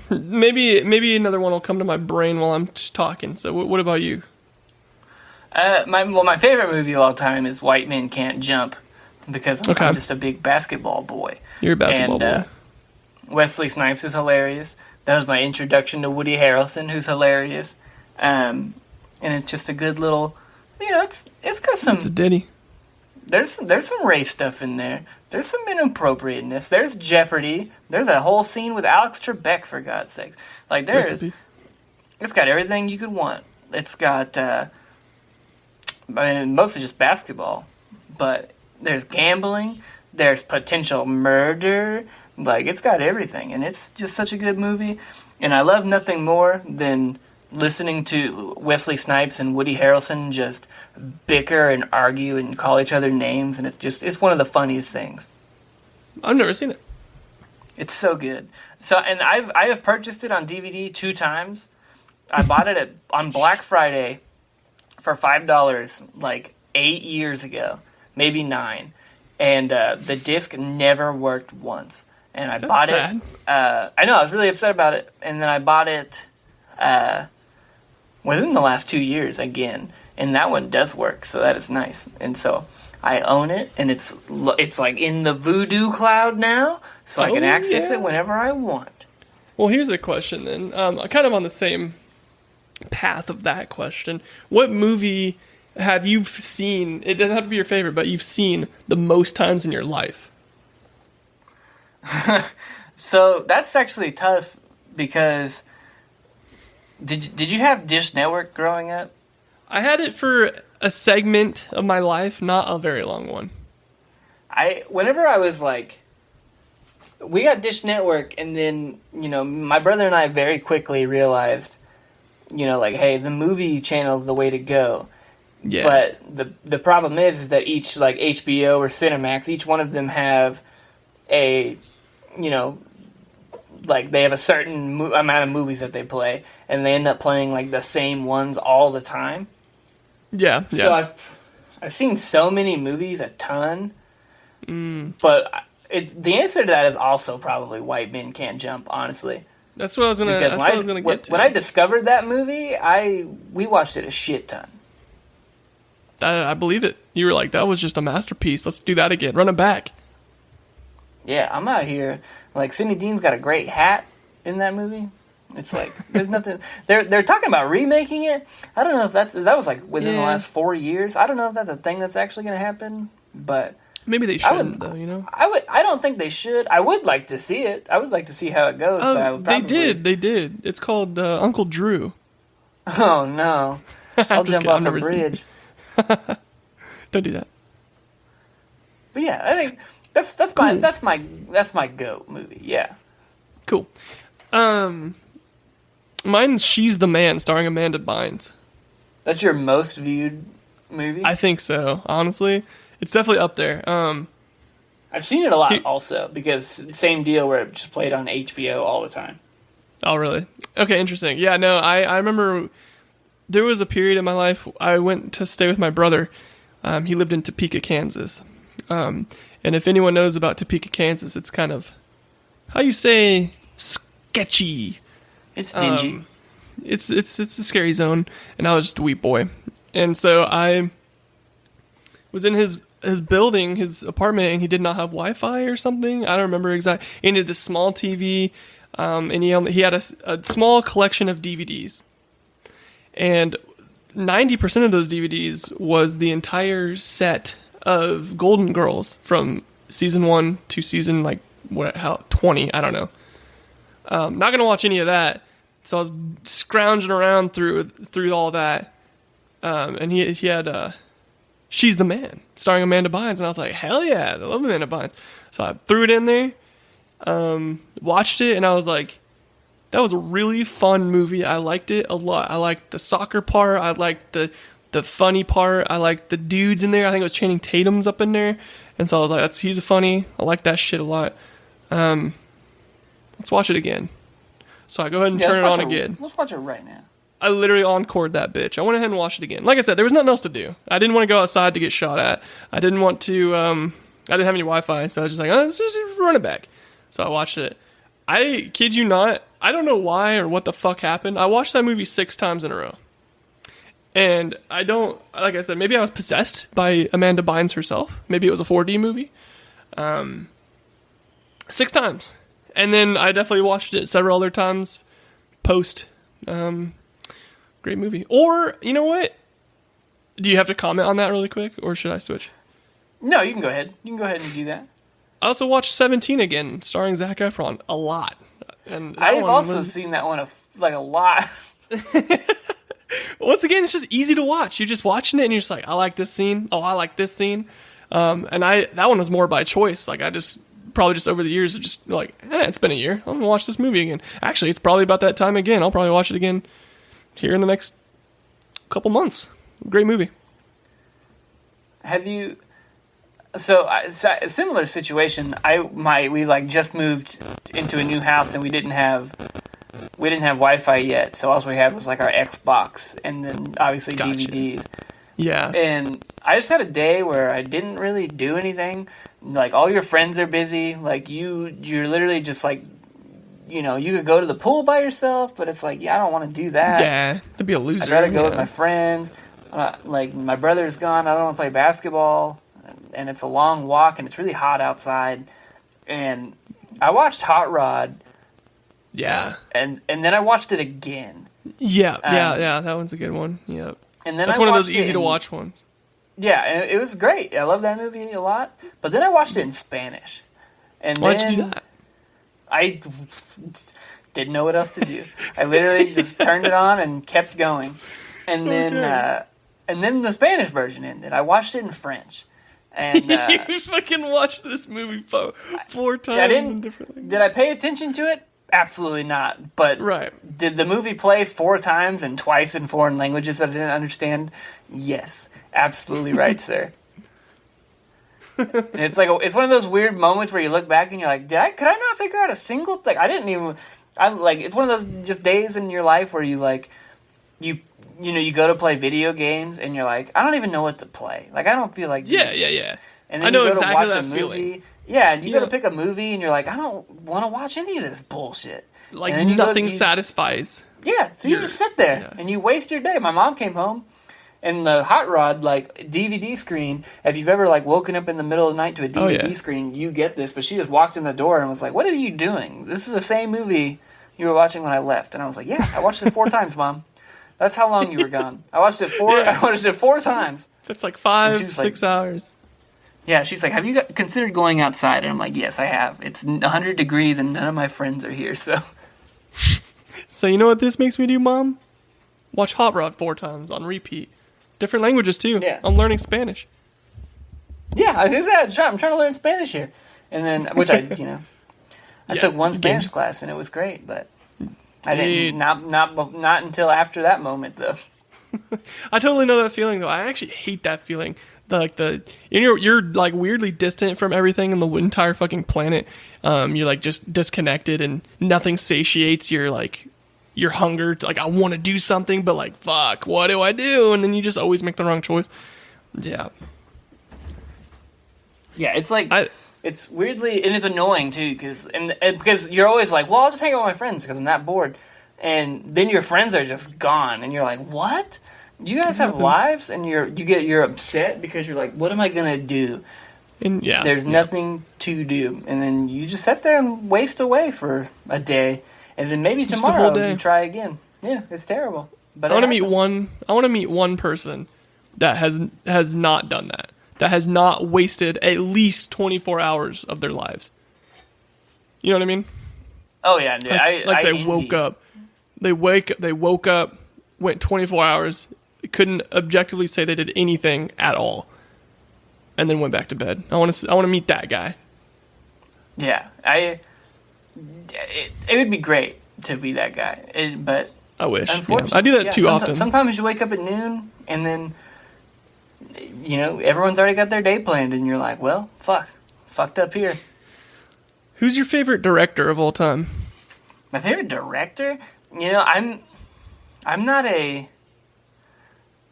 Maybe another one will come to my brain while I'm just talking. So what about you? My favorite movie of all time is White Men Can't Jump, because I'm just a big basketball boy. You're a basketball boy. Wesley Snipes is hilarious. That was my introduction to Woody Harrelson, who's hilarious. And it's just a good little, it's got some. It's a ditty. There's some race stuff in there. There's some inappropriateness. There's Jeopardy. There's a whole scene with Alex Trebek, for God's sake. Like it's got everything you could want. It's got, mostly just basketball, but there's gambling. There's potential murder. Like, it's got everything, and it's just such a good movie. And I love nothing more than listening to Wesley Snipes and Woody Harrelson just bicker and argue and call each other names, and it's one of the funniest things. I've never seen it. It's so good. So, and I have purchased it on DVD 2 times. I bought it on Black Friday for $5 like 8 years ago, maybe 9, and the disc never worked once. And I bought it. I know, I was really upset about it. And then I bought it within the last 2 years again. And that one does work, so that is nice. And so I own it, and it's like in the voodoo cloud now, so I can access it whenever I want. Well, here's a question then. Kind of on the same path of that question. What movie have you seen, it doesn't have to be your favorite, but you've seen the most times in your life? So that's actually tough, because did you have Dish Network growing up? I had it for a segment of my life, not a very long one. Whenever I was like, we got Dish Network, and then, my brother and I very quickly realized, hey, the movie channel is the way to go. Yeah. But the problem is that each, like HBO or Cinemax, each one of them have a, like they have a certain amount of movies that they play, and they end up playing like the same ones all the time. Yeah. So I've seen so many movies, a ton. But the answer to that is also probably White Men Can't Jump, honestly. That's what I was gonna get to. When I discovered that movie, we watched it a shit ton. I believe it. You were like, that was just a masterpiece. Let's do that again. Run it back. Yeah, I'm out here. Like, Sidney Dean's got a great hat in that movie. It's like, there's nothing. They're talking about remaking it. I don't know if that was like within the last 4 years. I don't know if that's a thing that's actually going to happen, but maybe they shouldn't, though. I don't think they should. I would like to see it. I would like to see how it goes. Oh, they did. It's called Uncle Drew. Oh no! I'll jump off a bridge. Don't do that. But yeah, I think that's my GOAT movie. Yeah. Cool. Mine's She's the Man, starring Amanda Bynes. That's your most viewed movie? I think so. Honestly, it's definitely up there. I've seen it a lot also, because same deal where it just played on HBO all the time. Oh, really? Okay, interesting. Yeah, no, I remember there was a period in my life I went to stay with my brother. He lived in Topeka, Kansas. And if anyone knows about Topeka, Kansas, it's kind of, how you say, sketchy. It's dingy. It's a scary zone, and I was just a wee boy. And so I was in his building, his apartment, and he did not have Wi-Fi or something. I don't remember exactly. He had this small TV, and he had a small collection of DVDs. And 90% of those DVDs was the entire set of Golden Girls from season 1 to season like how 20, I don't know. Not gonna watch any of that. So I was scrounging around through all that, and he had She's the Man, starring Amanda Bynes, and I was like, hell yeah, I love Amanda Bynes. So I threw it in there, watched it, and I was like, that was a really fun movie. I liked it a lot. I liked the soccer part. I liked the funny part. I liked the dudes in there. I think it was Channing Tatum's up in there, and so I was like, he's funny. I like that shit a lot. Let's watch it again. So I go ahead and turn it on again. Let's watch it right now. I literally encored that bitch. I went ahead and watched it again. Like I said, there was nothing else to do. I didn't want to go outside to get shot at. I didn't want to, I didn't have any Wi-Fi, so I was just like, let's just run it back. So I watched it. I kid you not, I don't know why or what the fuck happened. I watched that movie 6 times in a row. And I don't, like I said, maybe I was possessed by Amanda Bynes herself. Maybe it was a 4D movie. 6 times. And then I definitely watched it several other times post. Great movie. Or, you know what? Do you have to comment on that really quick? Or should I switch? No, you can go ahead. You can go ahead and do that. I also watched 17 again, starring Zac Efron, a lot. And I've also seen that one a lot. Once again, it's just easy to watch. You're just watching it and you're just like, I like this scene. Oh, I like this scene. And that one was more by choice. Like, I just probably just over the years just like, it's been a year. I'm gonna watch this movie again. Actually, it's probably about that time again. I'll probably watch it again here in the next couple months. Great movie. Have you? So a similar situation. We like just moved into a new house and we didn't have Wi-Fi yet. So all we had was like our Xbox and then obviously Gotcha. DVDs. Yeah. And I just had a day where I didn't really do anything. Like all your friends are busy. Like you're literally just like, you know, you could go to the pool by yourself, but it's like, I don't want to do that. Yeah, to be a loser. I'd rather go with my friends. Like my brother's gone. I don't want to play basketball, and it's a long walk, and it's really hot outside. And I watched Hot Rod. Yeah. And then I watched it again. Yeah, yeah. That one's a good one. Yeah. And then that's one of those easy to watch ones. Yeah, and it was great. I love that movie a lot. But then I watched it in Spanish. And why'd you do that? I didn't know what else to do. I literally just turned it on and kept going. And then the Spanish version ended. I watched it in French. And you fucking watched this movie four times in different languages. Did I pay attention to it? Absolutely not. But right. Did the movie play 4 times and twice in foreign languages that I didn't understand? Yes. Absolutely right, sir. And it's like it's one of those weird moments where you look back and you're like, could I not figure out a single like it's one of those just days in your life where you like you go to play video games and you're like, I don't even know what to play. Like I don't feel like yeah. And then I know you go exactly to watch that a movie. feeling. Yeah, and you go to pick a movie and you're like, I don't want to watch any of this bullshit. Like nothing satisfies. Yeah, so you just sit there and you waste your day. My mom came home. And the Hot Rod, like, DVD screen, if you've ever, like, woken up in the middle of the night to a DVD screen, you get this. But she just walked in the door and was like, what are you doing? This is the same movie you were watching when I left. And I was like, yeah, I watched it 4 times, Mom. That's how long you were gone. I watched it 4 times. That's like 5-6 hours. Yeah, she's like, have you considered going outside? And I'm like, yes, I have. It's 100 degrees and none of my friends are here, so. So you know what this makes me do, Mom? Watch Hot Rod 4 times on repeat. Different languages, too. Yeah. I'm learning Spanish. Yeah, I do that. I'm trying to learn Spanish here. And then, which I took one Spanish class, and it was great, but I didn't, not until after that moment, though. I totally know that feeling, though. I actually hate that feeling. You're like weirdly distant from everything in the entire fucking planet. You're like just disconnected, and nothing satiates your hunger to, like, I want to do something, but like, fuck, what do I do? And then you just always make the wrong choice. Yeah. Yeah, it's like, it's weirdly, and it's annoying too, because you're always like, well, I'll just hang out with my friends because I'm that bored. And then your friends are just gone, and you're like, what? You guys have lives? And you're upset because you're like, what am I going to do? And there's nothing to do. And then you just sit there and waste away for a day. And then maybe tomorrow you try again. Yeah, it's terrible. But I want to meet one person that has not done that. That has not wasted at least 24 hours of their lives. You know what I mean? Oh yeah, dude. They woke up. They woke up, went 24 hours, couldn't objectively say they did anything at all, and then went back to bed. I want to meet that guy. Yeah, it would be great to be that guy, but I wish. Yeah. I do that too often. Sometimes you wake up at noon, and then everyone's already got their day planned, and you're like, well, fucked up here. Who's your favorite director of all time? My favorite director? I'm not a,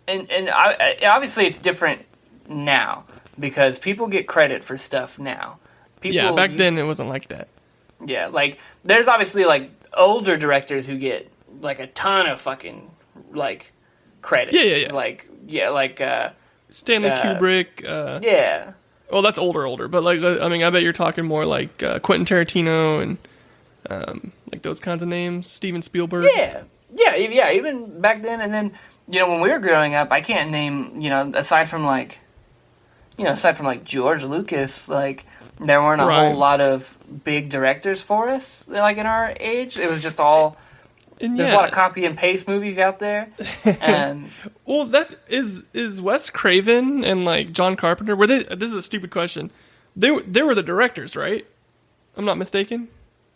and obviously it's different now because people get credit for stuff now. Back then it wasn't like that. Yeah, like there's obviously like older directors who get like a ton of fucking like credit. Yeah. Like Stanley Kubrick. Yeah. Well, that's older, but like I bet you're talking more like Quentin Tarantino and like those kinds of names. Steven Spielberg. Yeah. Even back then, and then when we were growing up, I can't name aside from George Lucas, like there weren't a whole lot of big directors for us like in our age. It was just all. There's a lot of copy and paste movies out there. Well, that is Wes Craven and like John Carpenter. Were they? This is a stupid question. They were the directors, right? I'm not mistaken.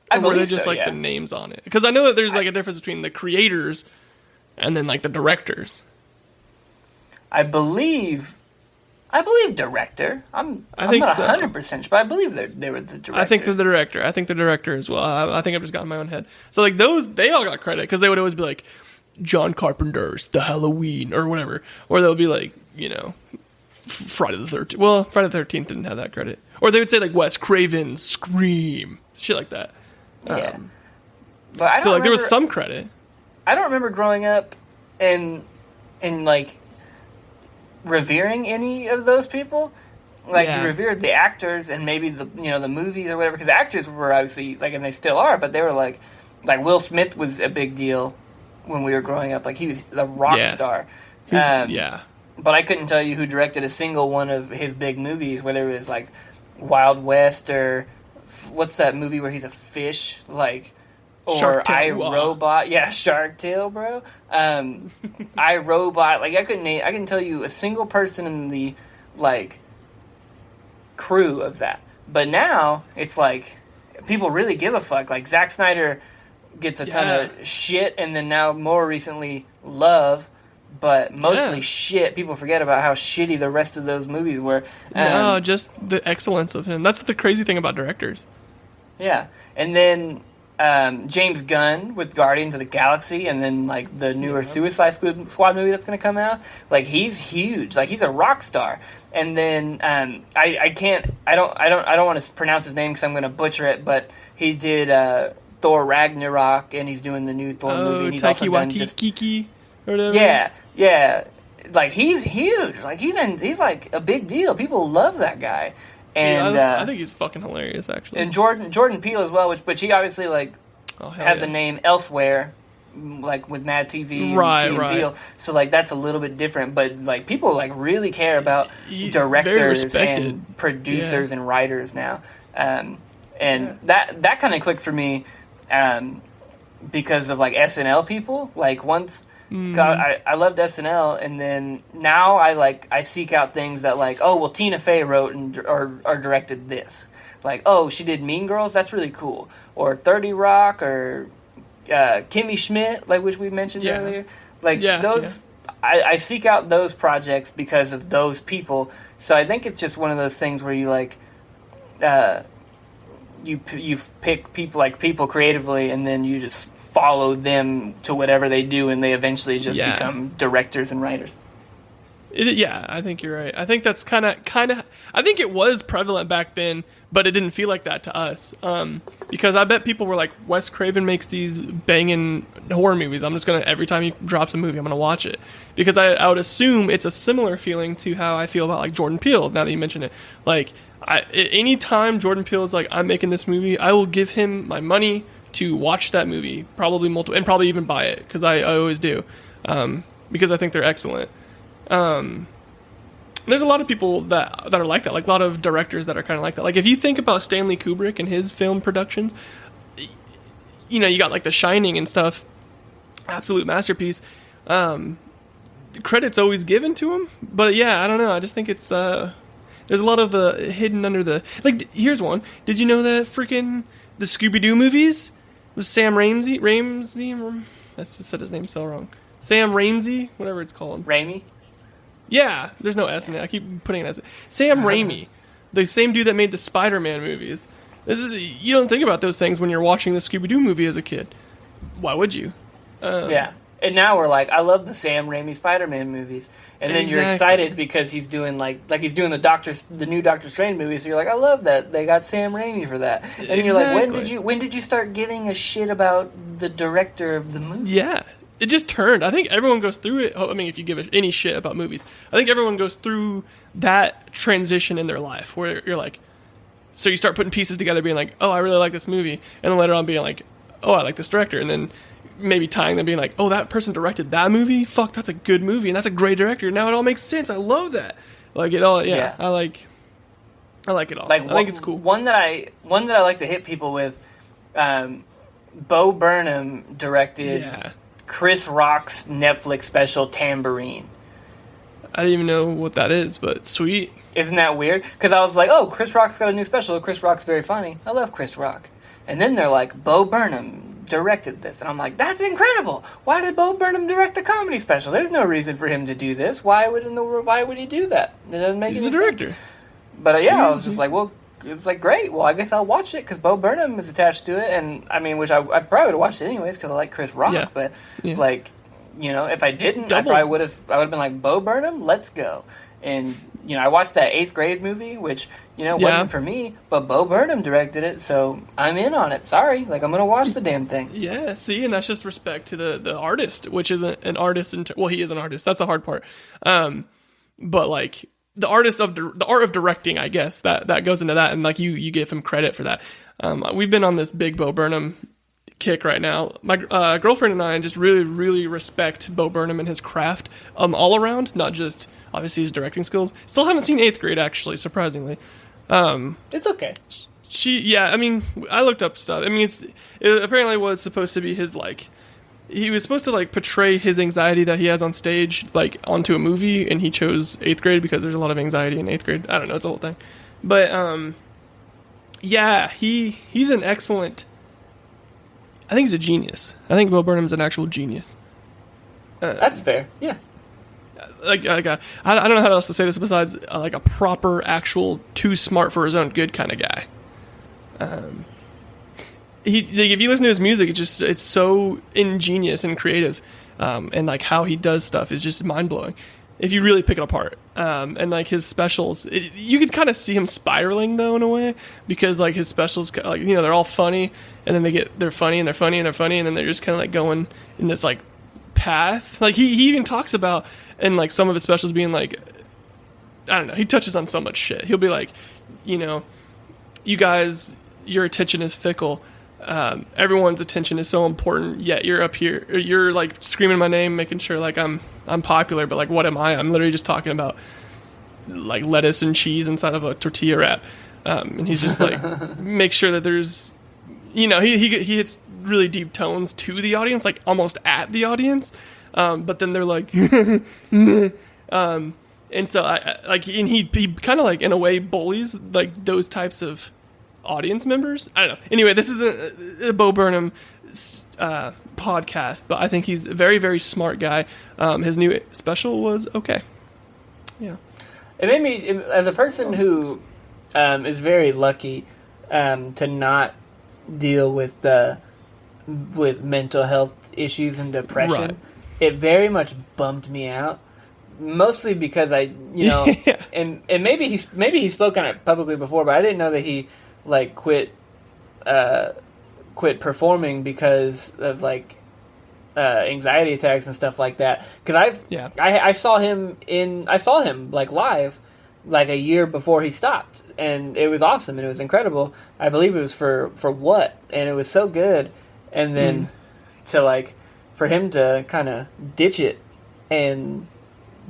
I believe were they just so, like the names on it? Because I know that there's like a difference between the creators and then like the directors. I believe director. I'm not 100%, sure, but I believe they were the director. I think they're the director. I think the director as well. I think I've just got in my own head. So like they all got credit because they would always be like John Carpenter's The Halloween or whatever, or they'll be like Friday the 13th. Well, Friday the 13th didn't have that credit, or they would say like Wes Craven's Scream, shit like that. Yeah, but I don't. So like there was some credit. I don't remember growing up and like revering any of those people. Like you revered the actors and maybe the the movies or whatever, because actors were obviously like, and they still are, but they were like Will Smith was a big deal when we were growing up. Like he was a rock star. But I couldn't tell you who directed a single one of his big movies, whether it was like Wild West or what's that movie where he's a fish, like, or I, Robot. Yeah, Shark Tale, bro. I, Robot. Like I couldn't tell you a single person in the like crew of that. But now it's like people really give a fuck. Like Zack Snyder gets a ton of shit, and then now more recently love, but mostly shit. People forget about how shitty the rest of those movies were. No, just the excellence of him. That's the crazy thing about directors. Yeah, and then James Gunn with Guardians of the Galaxy, and then like the newer Suicide Squad movie that's going to come out. Like he's huge. Like he's a rock star. And then I don't want to pronounce his name because I'm going to butcher it. But he did Thor Ragnarok, and he's doing the new Thor movie. And he's Taiki Waititi or whatever. Yeah. Like he's huge. Like he's like a big deal. People love that guy. And I think he's fucking hilarious, actually. And Jordan Peele as well, which he obviously like has a name elsewhere, like with Mad TV, and Peele. So like that's a little bit different, but like people like really care about directors and producers and writers now, and that kind of clicked for me, because of like SNL people. Like once. God, I loved SNL, and then now I seek out things that like, oh well, Tina Fey wrote or directed this, like, oh, she did Mean Girls, that's really cool, or 30 Rock, or Kimmy Schmidt, like which we mentioned earlier, like those. I seek out those projects because of those people. So I think it's just one of those things where you like, you pick people creatively, and then you just follow them to whatever they do, and they eventually just become directors and writers. I think you're right. I think that's kind of. I think it was prevalent back then, but it didn't feel like that to us. Because I bet people were like, Wes Craven makes these banging horror movies. I'm just gonna, every time he drops a movie, I'm gonna watch it. Because I would assume it's a similar feeling to how I feel about like Jordan Peele. Now that you mention it, like anytime Jordan Peele is like, I'm making this movie, I will give him my money to watch that movie, probably multiple, and probably even buy it, because I always do, because I think they're excellent. there's a lot of people that are like that, like a lot of directors that are kind of like that. Like if you think about Stanley Kubrick and his film productions, you know, you got like The Shining and stuff, absolute masterpiece. Credit's always given to him, but yeah, I don't know. I just think it's there's a lot of the hidden under the like. Here's one. Did you know that freaking the Scooby-Doo movies was Sam Raimi? That's just said his name so wrong. Sam Raimi, whatever it's called. Raimi? Yeah, there's no S in it. I keep putting an S. Sam Raimi, the same dude that made the Spider-Man movies. You don't think about those things when you're watching the Scooby-Doo movie as a kid. Why would you? Yeah. And now we're like, I love the Sam Raimi Spider-Man movies. And then you're excited because he's doing like he's doing the new Doctor Strange movie. So you're like, I love that they got Sam Raimi for that. And you're like, when did you start giving a shit about the director of the movie? Yeah, it just turned. I think everyone goes through it. I mean, if you give any shit about movies, I think everyone goes through that transition in their life where you're like, so you start putting pieces together, being like, oh, I really like this movie, and then later on being like, oh, I like this director, and then maybe tying them, being like, oh, that person directed that movie? Fuck, that's a good movie, and that's a great director. Now it all makes sense. I love that. Like it all, yeah. I like it all. Like I think it's cool. One that I like to hit people with, Bo Burnham directed Chris Rock's Netflix special Tambourine. I didn't even know what that is, but sweet. Isn't that weird? Because I was like, oh, Chris Rock's got a new special. Chris Rock's very funny. I love Chris Rock. And then they're like, Bo Burnham directed this, and I'm like, that's incredible. Why did Bo Burnham direct a comedy special? There's no reason for him to do this. Why would he do that? It doesn't make any sense. He's a director. But I was just like, well, it's like great. Well, I guess I'll watch it because Bo Burnham is attached to it, and I mean, which I probably would have watched it anyways because I like Chris Rock. But like, you know, if I didn't, I would have been like, Bo Burnham, let's go. And you know, I watched that 8th Grade movie, which, you know, wasn't for me, but Bo Burnham directed it, so I'm in on it. Sorry, like, I'm going to watch the damn thing. Yeah, see, and that's just respect to the artist, which is an artist. Well, he is an artist. That's the hard part. But, like, the art of directing, I guess, that goes into that, and, like, you give him credit for that. We've been on this big Bo Burnham kick right now. My girlfriend and I just really, really respect Bo Burnham and his craft all around, not just obviously his directing skills. Still haven't seen 8th Grade, actually, surprisingly. It's okay. I mean, I looked up stuff. I mean, it apparently was supposed to be his, like, he was supposed to, like, portray his anxiety that he has on stage, like, onto a movie, and he chose 8th Grade because there's a lot of anxiety in 8th grade. I don't know, it's a whole thing. But, yeah, he's an excellent, I think he's a genius. I think Bo Burnham's an actual genius. That's fair, yeah. I don't know how else to say this besides like a proper, actual, too smart for his own good kind of guy. If you listen to his music, it's so ingenious and creative, and like how he does stuff is just mind blowing. If you really pick it apart, and like his specials, you could kind of see him spiraling though in a way, because like his specials, like, you know, they're all funny, and then they're funny and they're funny and they're funny, and then they're just kind of like going in this like path. Like he even talks about. And, like, some of his specials being, like, I don't know, he touches on so much shit. He'll be like, you know, you guys, your attention is fickle. Everyone's attention is so important, yet you're up here. You're, like, screaming my name, making sure, like, I'm popular, but, like, what am I? I'm literally just talking about, like, lettuce and cheese inside of a tortilla wrap. And he's just, like, make sure that there's, you know, he hits really deep tones to the audience, like, almost at the audience. But then they're like, and so and he kind of like in a way bullies like those types of audience members. I don't know. Anyway, this is a Bo Burnham podcast, but I think he's a very, very smart guy. His new special was okay. Yeah. It made me, as a person who is very lucky to not deal with mental health issues and depression. Right. It very much bummed me out, mostly because I, you know, and maybe he spoke on it publicly before, but I didn't know that he like quit performing because of like anxiety attacks and stuff like that. Because I saw him like live like a year before he stopped, and it was awesome and it was incredible. I believe it was for What, and it was so good, and then to like. For him to kind of ditch it, and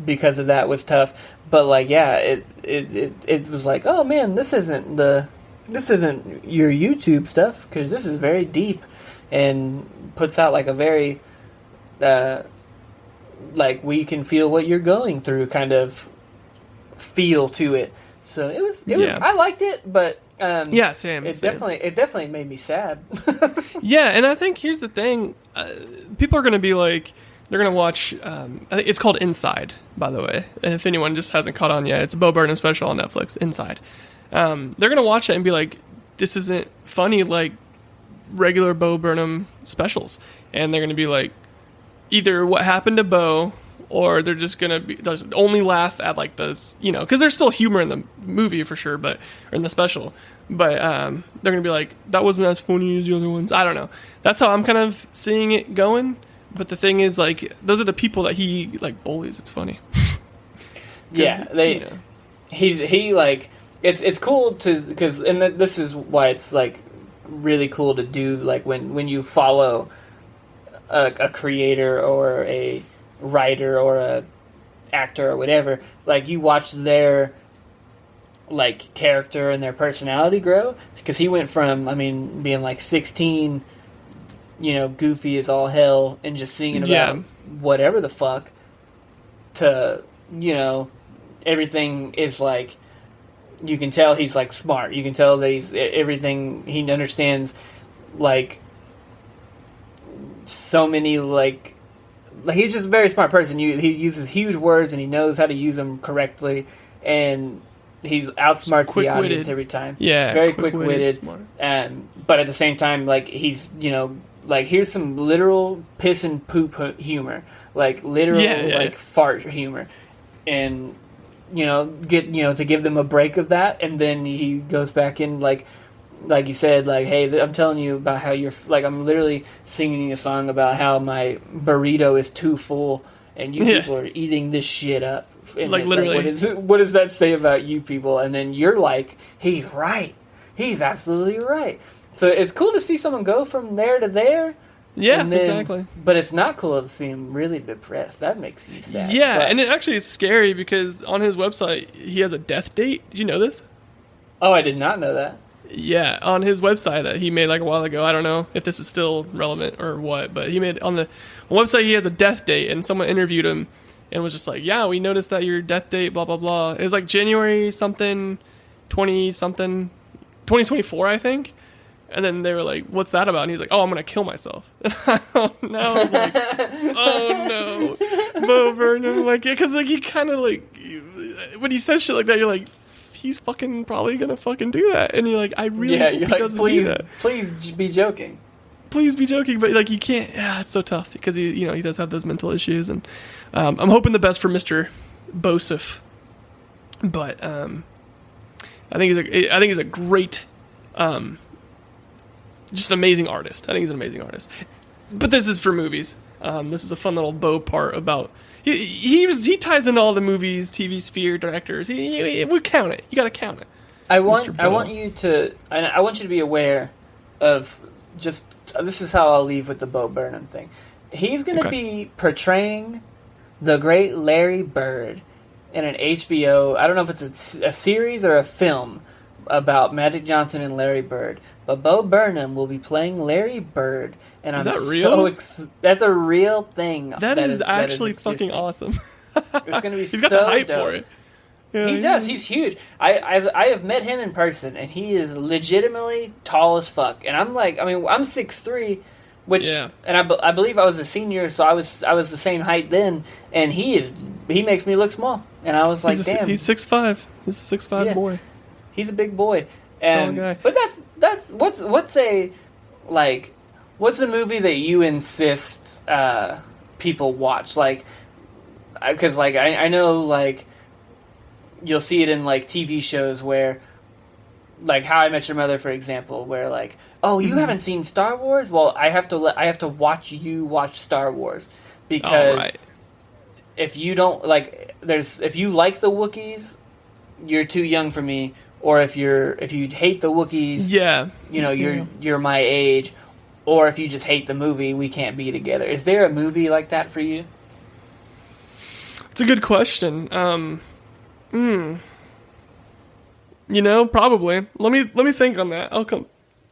because of that was tough. But like, yeah, it was like, oh man, this isn't your YouTube stuff, because this is very deep, and puts out like a very like, we can feel what you're going through kind of feel to it. So it was I liked it, but yeah, same. It definitely made me sad. Yeah, and I think here's the thing: people are going to be like, they're going to watch. I think it's called Inside, by the way. If anyone just hasn't caught on yet, it's a Bo Burnham special on Netflix. Inside. They're going to watch it and be like, this isn't funny like regular Bo Burnham specials, and they're going to be like, either what happened to Bo, or they're just gonna just only laugh at like this, because there's still humor in the movie for sure, or in the special, but they're gonna be like, that wasn't as funny as the other ones. I don't know. That's how I'm kind of seeing it going. But the thing is, like, those are the people that he like bullies. It's funny. Yeah, he like it's cool to, because this is why it's like really cool to do, like when you follow a creator or a writer or a actor or whatever, like, you watch their like character and their personality grow, because he went from, being like 16, goofy as all hell and just singing about whatever the fuck, to everything is like, you can tell he's like smart, you can tell that he's everything, he understands like so many like he's just a very smart person. He uses huge words and he knows how to use them correctly, and he's outsmarts the audience every time. Yeah, very quick-witted. But at the same time, like, he's like, here's some literal piss and poop humor, like literal like fart humor, and get to give them a break of that, and then he goes back in like you said, like, hey, I'm telling you about how you're, like, I'm literally singing a song about how my burrito is too full, and you people are eating this shit up. And like, literally. Like, what does that say about you people? And then you're like, he's right. He's absolutely right. So it's cool to see someone go from there to there. Yeah, exactly. But it's not cool to see him really depressed. That makes you sad. Yeah, and it actually is scary, because on his website, he has a death date. Did you know this? Oh, I did not know that. Yeah, on his website that he made like a while ago. I don't know if this is still relevant or what, but he made on the website, he has a death date, and someone interviewed him and was just like, yeah, we noticed that your death date, blah, blah, blah. It was like January something, 2024, I think. And then they were like, what's that about? And he's like, oh, I'm going to kill myself. And I was like, oh no, Bo Burnham. Like, because like, he kind of like, when he says shit like that, you're like, he's fucking probably gonna fucking do that, and you're like, I really hope he doesn't do that. Please be joking. Please be joking, but like, you can't. Yeah, it's so tough, because he does have those mental issues, and I'm hoping the best for Mr. Bosif, but I think he's a great, just amazing artist. I think he's an amazing artist. But this is for movies. This is a fun little Bo part about. He ties in all the movies, TV sphere directors. We count it. You got to count it. I want you to be aware of just, this is how I'll leave with the Bo Burnham thing. He's going to be portraying the great Larry Bird in an HBO. I don't know if it's a series or a film about Magic Johnson and Larry Bird. But Bo Burnham will be playing Larry Bird, and is that real? That's a real thing. That is actually fucking awesome. It's going to be He's got the hype dope. For it. Yeah, he does. He's huge. I have met him in person, and he is legitimately tall as fuck. And I'm like, I'm 6'3", which, and I believe I was a senior, so I was the same height then. And he makes me look small. And I was like, damn, he's 6'5". He's a 6'5" boy. He's a big boy. But that's what's a movie that you insist people watch, like, because like I know, like, you'll see it in like TV shows where, like, How I Met Your Mother, for example, where like, oh, you haven't seen Star Wars? Well, I have to watch you watch Star Wars, because if you don't like, if you like the Wookiees, you're too young for me. Or if you hate the Wookiees, you're my age. Or if you just hate the movie, we can't be together. Is there a movie like that for you? It's a good question. You know, probably. Let me think on that. I'll come.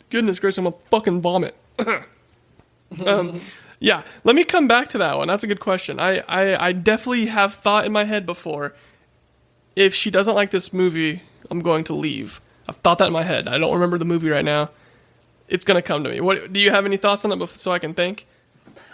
Goodness gracious, I'm gonna fucking vomit. Yeah, let me come back to that one. That's a good question. I definitely have thought in my head before, if she doesn't like this movie, I'm going to leave. I've thought that in my head. I don't remember the movie right now. It's going to come to me. What do you have any thoughts on it so I can think?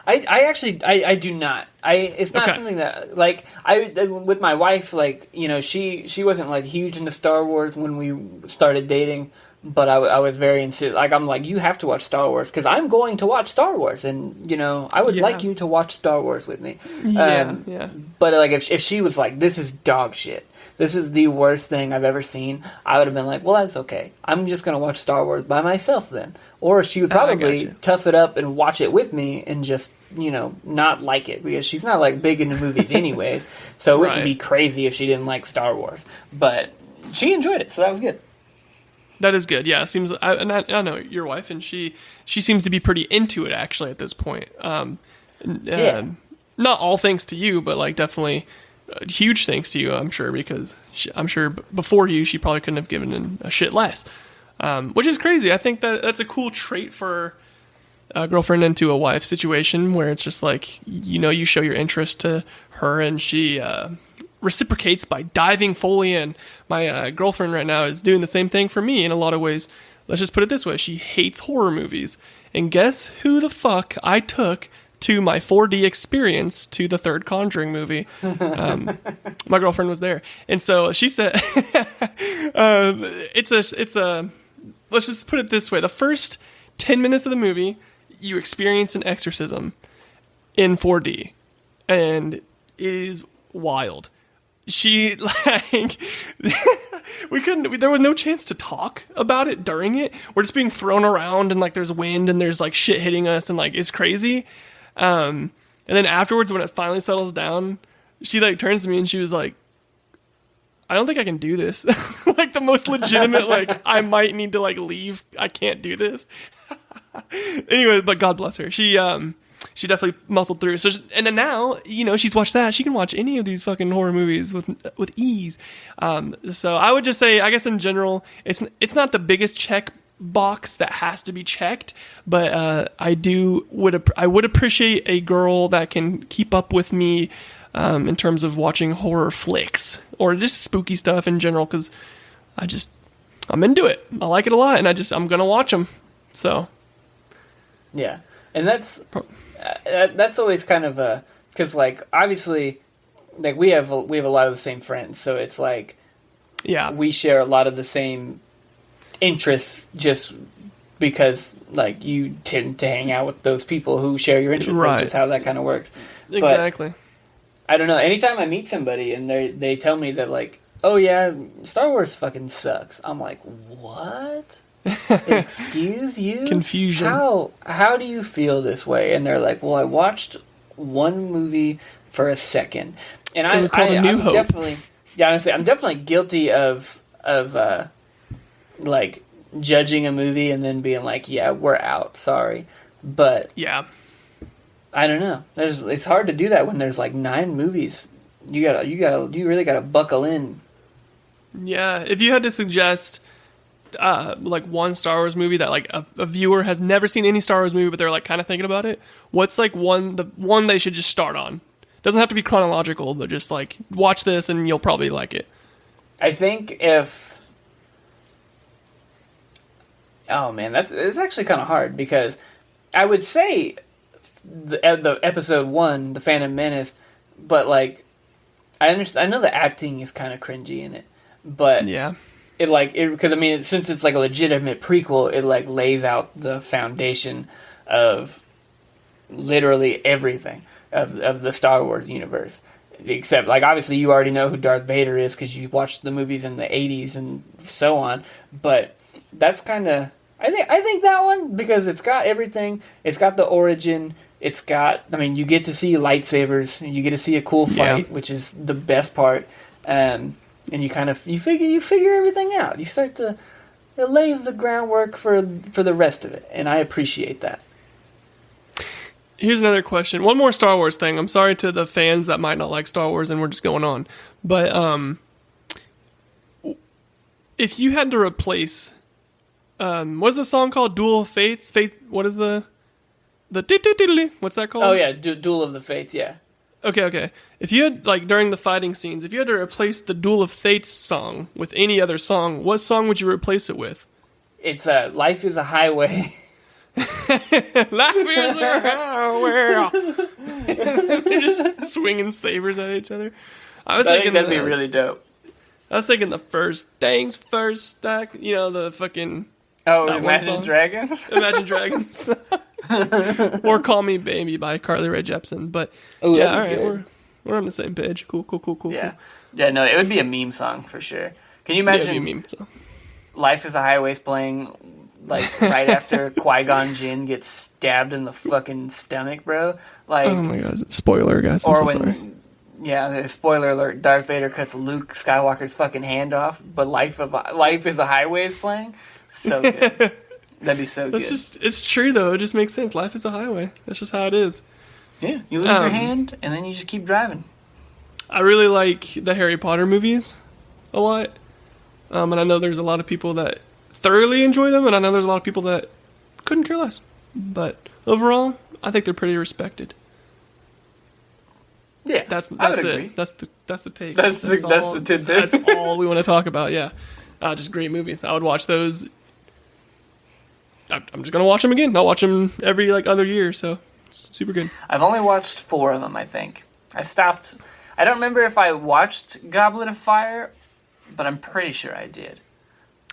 I actually do not. It's not something that, like, with my wife, like, you know, she wasn't like huge into Star Wars when we started dating, but I was very into, like, I'm like, you have to watch Star Wars because I'm going to watch Star Wars, and, you know, I would like you to watch Star Wars with me. Yeah. But like, if she was like, this is dog shit, this is the worst thing I've ever seen, I would have been like, well, that's okay. I'm just going to watch Star Wars by myself then. Or she would probably tough it up and watch it with me and just, you know, not like it. Because she's not, like, big into movies anyways. So it wouldn't be crazy if she didn't like Star Wars. But she enjoyed it, so that was good. That is good, yeah. Seems I know your wife, and she seems to be pretty into it, actually, at this point. Not all thanks to you, but, like, definitely huge thanks to you, I'm sure, because I'm sure before you, she probably couldn't have given a shit less. Which is crazy. I think that's a cool trait for a girlfriend into a wife situation, where it's just like, you know, you show your interest to her and she reciprocates by diving fully in. My girlfriend right now is doing the same thing for me in a lot of ways. Let's just put it this way. She hates horror movies. And guess who the fuck I took to my 4D experience to the third Conjuring movie? My girlfriend was there. And so she said, it's a let's just put it this way. The first 10 minutes of the movie, you experience an exorcism in 4D. And it is wild. She, like, there was no chance to talk about it during it. We're just being thrown around, and, like, there's wind, and there's, like, shit hitting us, and, like, it's crazy. And then afterwards, when it finally settles down, she, like, turns to me, and she was like, I don't think I can do this. Like, the most legitimate, like, I might need to, like, leave. I can't do this. Anyway, but God bless her. She definitely muscled through. So, and then now, you know, she's watched that. She can watch any of these fucking horror movies with ease. So I would just say, I guess in general, it's not the biggest check box that has to be checked, but I would appreciate a girl that can keep up with me in terms of watching horror flicks or just spooky stuff in general, because I'm into it. I like it a lot, and I'm gonna watch them. So yeah, and that's always kind of because, like, obviously, like, we have a lot of the same friends, so it's like, yeah, we share a lot of the same interests just because, like, you tend to hang out with those people who share your interests. Right. That's just how that kind of works. Exactly. But I don't know. Anytime I meet somebody and they tell me that, like, oh yeah, Star Wars fucking sucks, I'm like, what? Excuse you? Confusion. How do you feel this way? And they're like, well, I watched one movie for a second, and it was called A New Hope. Definitely, I'm definitely guilty of like, judging a movie and then being like, yeah, we're out, sorry. But yeah, I don't know. It's hard to do that when there's like 9 movies. You really gotta buckle in. Yeah, if you had to suggest like one Star Wars movie that, like, a viewer has never seen any Star Wars movie, but they're, like, kind of thinking about it, what's, like, the one they should just start on? Doesn't have to be chronological, but just, like, watch this and you'll probably like it. I think if... Oh, man, it's actually kind of hard, because I would say the episode 1, The Phantom Menace, but, like, I know the acting is kind of cringy in it, but... Yeah. Because, I mean, since it's, like, a legitimate prequel, it, like, lays out the foundation of literally everything of the Star Wars universe. Except, like, obviously you already know who Darth Vader is because you watched the movies in the 80s and so on. But that's kind of... I think that one, because it's got everything. It's got the origin. It's got... I mean, you get to see lightsabers. And you get to see a cool fight, which is the best part. And you kind of you figure everything out. You start to... It lays the groundwork for the rest of it. And I appreciate that. Here's another question. One more Star Wars thing. I'm sorry to the fans that might not like Star Wars and we're just going on. But if you had to replace, what's the song called? Duel of Fates? What is the what's that called? Oh yeah, Duel of the Fates, yeah. Okay. If you had, like, during the fighting scenes, if you had to replace the Duel of Fates song with any other song, what song would you replace it with? It's Life is a Highway. Life is a highway. They're just swinging sabers at each other. I think that'd be really dope. I was thinking the first things first stack, the fucking... Oh, Imagine Dragons? Imagine Dragons. Or Call Me Baby by Carly Rae Jepsen. But all right, we're on the same page. Cool. Yeah. Yeah, no, it would be a meme song for sure. Can you imagine a meme song. Life is a Highway's playing, like, right after Qui-Gon Jinn gets stabbed in the fucking stomach, bro? Like, oh my god, spoiler, guys. I'm so sorry. Yeah, spoiler alert, Darth Vader cuts Luke Skywalker's fucking hand off, but Life is a Highway is playing? So good. That'd be so good. It's true, though. It just makes sense. Life is a highway. That's just how it is. Yeah, you lose your hand, and then you just keep driving. I really like the Harry Potter movies a lot. And I know there's a lot of people that thoroughly enjoy them, and I know there's a lot of people that couldn't care less. But overall, I think they're pretty respected. Yeah, that's I would it. agree. That's the take. That's the tidbit. That's all we want to talk about. Yeah, just great movies. I would watch those. I'm just gonna watch them again. I'll watch them every other year. So it's super good. I've only watched 4 of them. I think I stopped. I don't remember if I watched Goblet of Fire, but I'm pretty sure I did.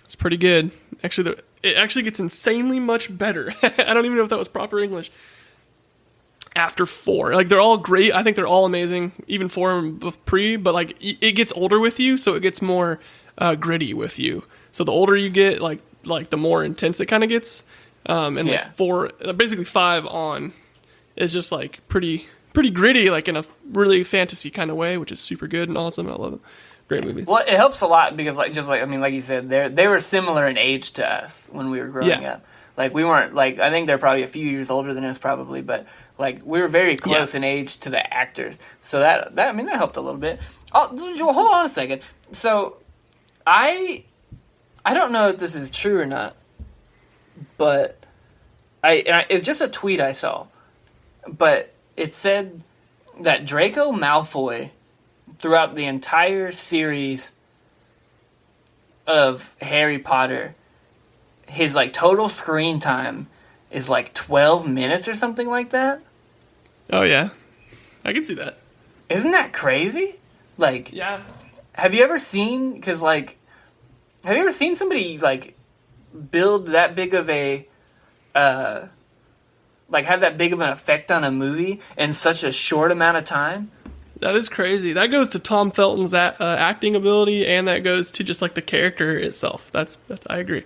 It's pretty good. Actually, it actually gets insanely much better. I don't even know if that was proper English. After 4, they're all great. I think they're all amazing. Even 4 pre, but it gets older with you, so it gets more gritty with you. So the older you get, the more intense it kind of gets. And 4, basically 5 on, is just pretty gritty, in a really fantasy kind of way, which is super good and awesome. I love it. Great movies. Well, it helps a lot because, like you said, they were similar in age to us when we were growing up. We weren't I think they're probably a few years older than us, probably, but we were very close in age to the actors. So that helped a little bit. Oh, hold on a second. So I don't know if this is true or not, but it's just a tweet I saw, but it said that Draco Malfoy, throughout the entire series of Harry Potter, his total screen time is 12 minutes or something like that. Oh yeah, I can see that. Isn't that crazy? Yeah. Have you ever seen? Because have you ever seen somebody build that big of a have that big of an effect on a movie in such a short amount of time? That is crazy. That goes to Tom Felton's acting ability, and that goes to just the character itself. That's I agree.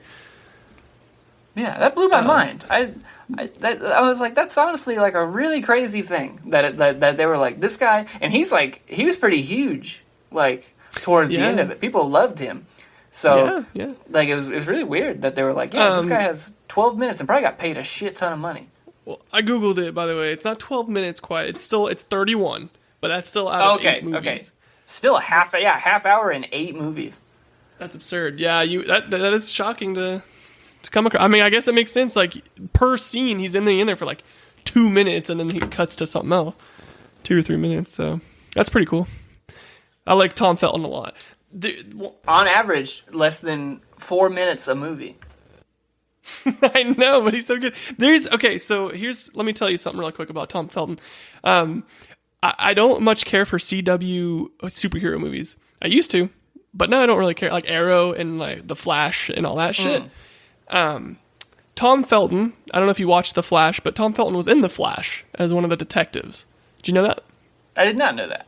Yeah, that blew my mind. I was that's honestly a really crazy thing that they were this guy, and he was pretty huge towards the end of it. People loved him. So it was really weird that they were this guy has 12 minutes and probably got paid a shit ton of money. Well, I googled it, by the way. It's not 12 minutes quite. It's 31, but that's still out of 8 movies. Okay. Still a half hour in 8 movies. That's absurd. Yeah, that is shocking to come across. I mean, I guess it makes sense. Per scene, he's in there for 2 minutes, and then he cuts to something else. 2 or 3 minutes. So that's pretty cool. I like Tom Felton a lot. On average, less than 4 minutes a movie. I know, but he's so good. So let me tell you something really quick about Tom Felton. I don't much care for CW superhero movies. I used to, but now I don't really care. Arrow and The Flash and all that shit. Tom Felton, I don't know if you watched The Flash, but Tom Felton was in The Flash as one of the detectives. Did you know that? I did not know that.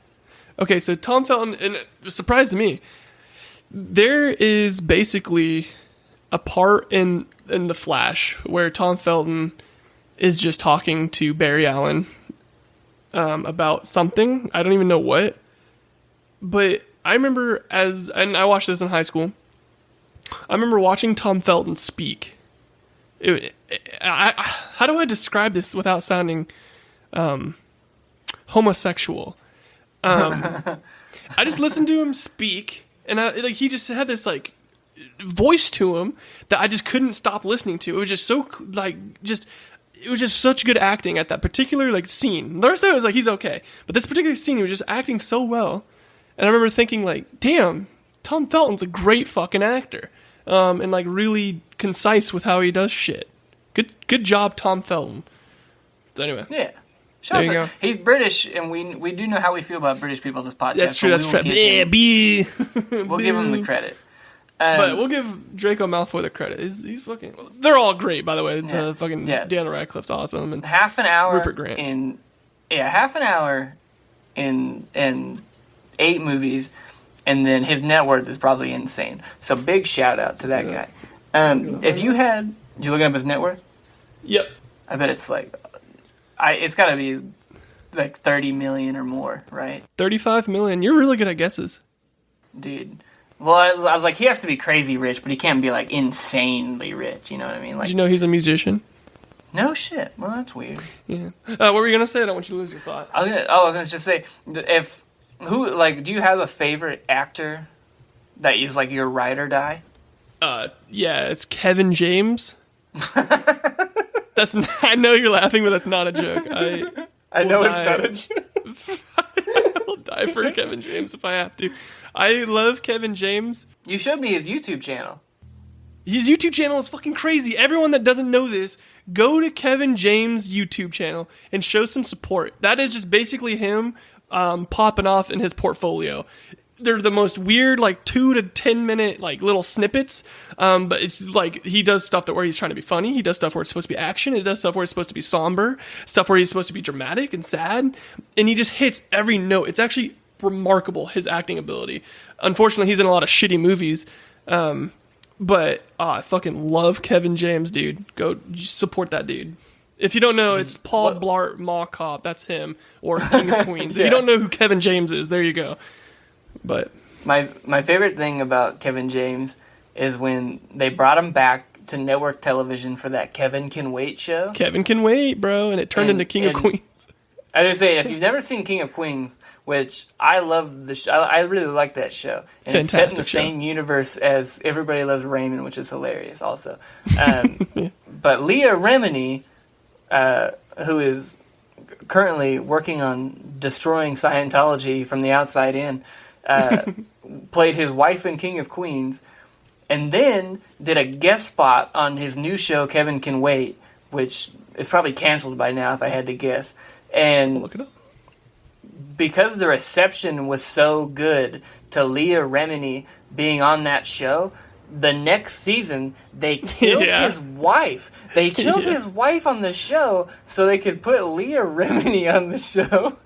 Okay, so Tom Felton, and it surprised me. There is basically a part in The Flash where Tom Felton is just talking to Barry Allen about something. I don't even know what. But I remember and I watched this in high school. I remember watching Tom Felton speak. How do I describe this without sounding homosexual? I just listened to him speak, and he just had this voice to him that I just couldn't stop listening to. It was just so like it was just such good acting at that particular like scene. The rest of it was like he's okay, but this particular scene he was just acting so well, and I remember thinking like, damn, Tom Felton's a great fucking actor, and like really concise with how he does shit. Good job, Tom Felton. So anyway, yeah. There you go. He's British, and we do know how we feel about British people on this podcast. That's true. That's true. We'll give him the credit. But we'll give Draco Malfoy the credit. He's fucking. They're all great, by the way. The fucking Daniel Radcliffe's awesome, and half an hour Rupert Grint. Half an hour in 8 movies, and then his net worth is probably insane. So big shout out to that guy. If you looking up his net worth? Yep. I bet it's like. It's got to be like 30 million or more, right? 35 million. You're really good at guesses. Dude. Well, I was like, he has to be crazy rich, but he can't be like insanely rich. You know what I mean? Like, did you know he's a musician? No shit. Well, that's weird. Yeah. What were you going to say? I don't want you to lose your thought. I was going to just say, do you have a favorite actor that is like your ride or die? Yeah, it's Kevin James. I know you're laughing, but that's not a joke. I know it's not a joke. I will die for Kevin James if I have to. I love Kevin James. You showed me his YouTube channel. His YouTube channel is fucking crazy. Everyone that doesn't know this, go to Kevin James' YouTube channel and show some support. That is just basically him popping off in his portfolio. They're the most weird, like 2 to 10 minute, like little snippets. But it's like he does stuff where he's trying to be funny. He does stuff where it's supposed to be action. He does stuff where it's supposed to be somber. Stuff where he's supposed to be dramatic and sad. And he just hits every note. It's actually remarkable, his acting ability. Unfortunately, he's in a lot of shitty movies. But I fucking love Kevin James, dude. Go support that dude. If you don't know, it's Paul Blart Mall Cop. That's him. Or King of Queens. If you don't know who Kevin James is, there you go. But my favorite thing about Kevin James is when they brought him back to network television for that Kevin Can Wait show. Kevin Can Wait, bro, and it turned into King of Queens. I was gonna say, if you've never seen King of Queens, which I love the show, I really like that show. And fantastic it's set in the show. same universe as Everybody Loves Raymond, which is hilarious also. But Leah Remini, who is currently working on destroying Scientology from the outside in, played his wife in King of Queens, and then did a guest spot on his new show Kevin Can Wait, which is probably canceled by now if I had to guess. And look it up. Because the reception was so good to Leah Remini being on that show, the next season they killed his wife. They killed his wife on the show so they could put Leah Remini on the show.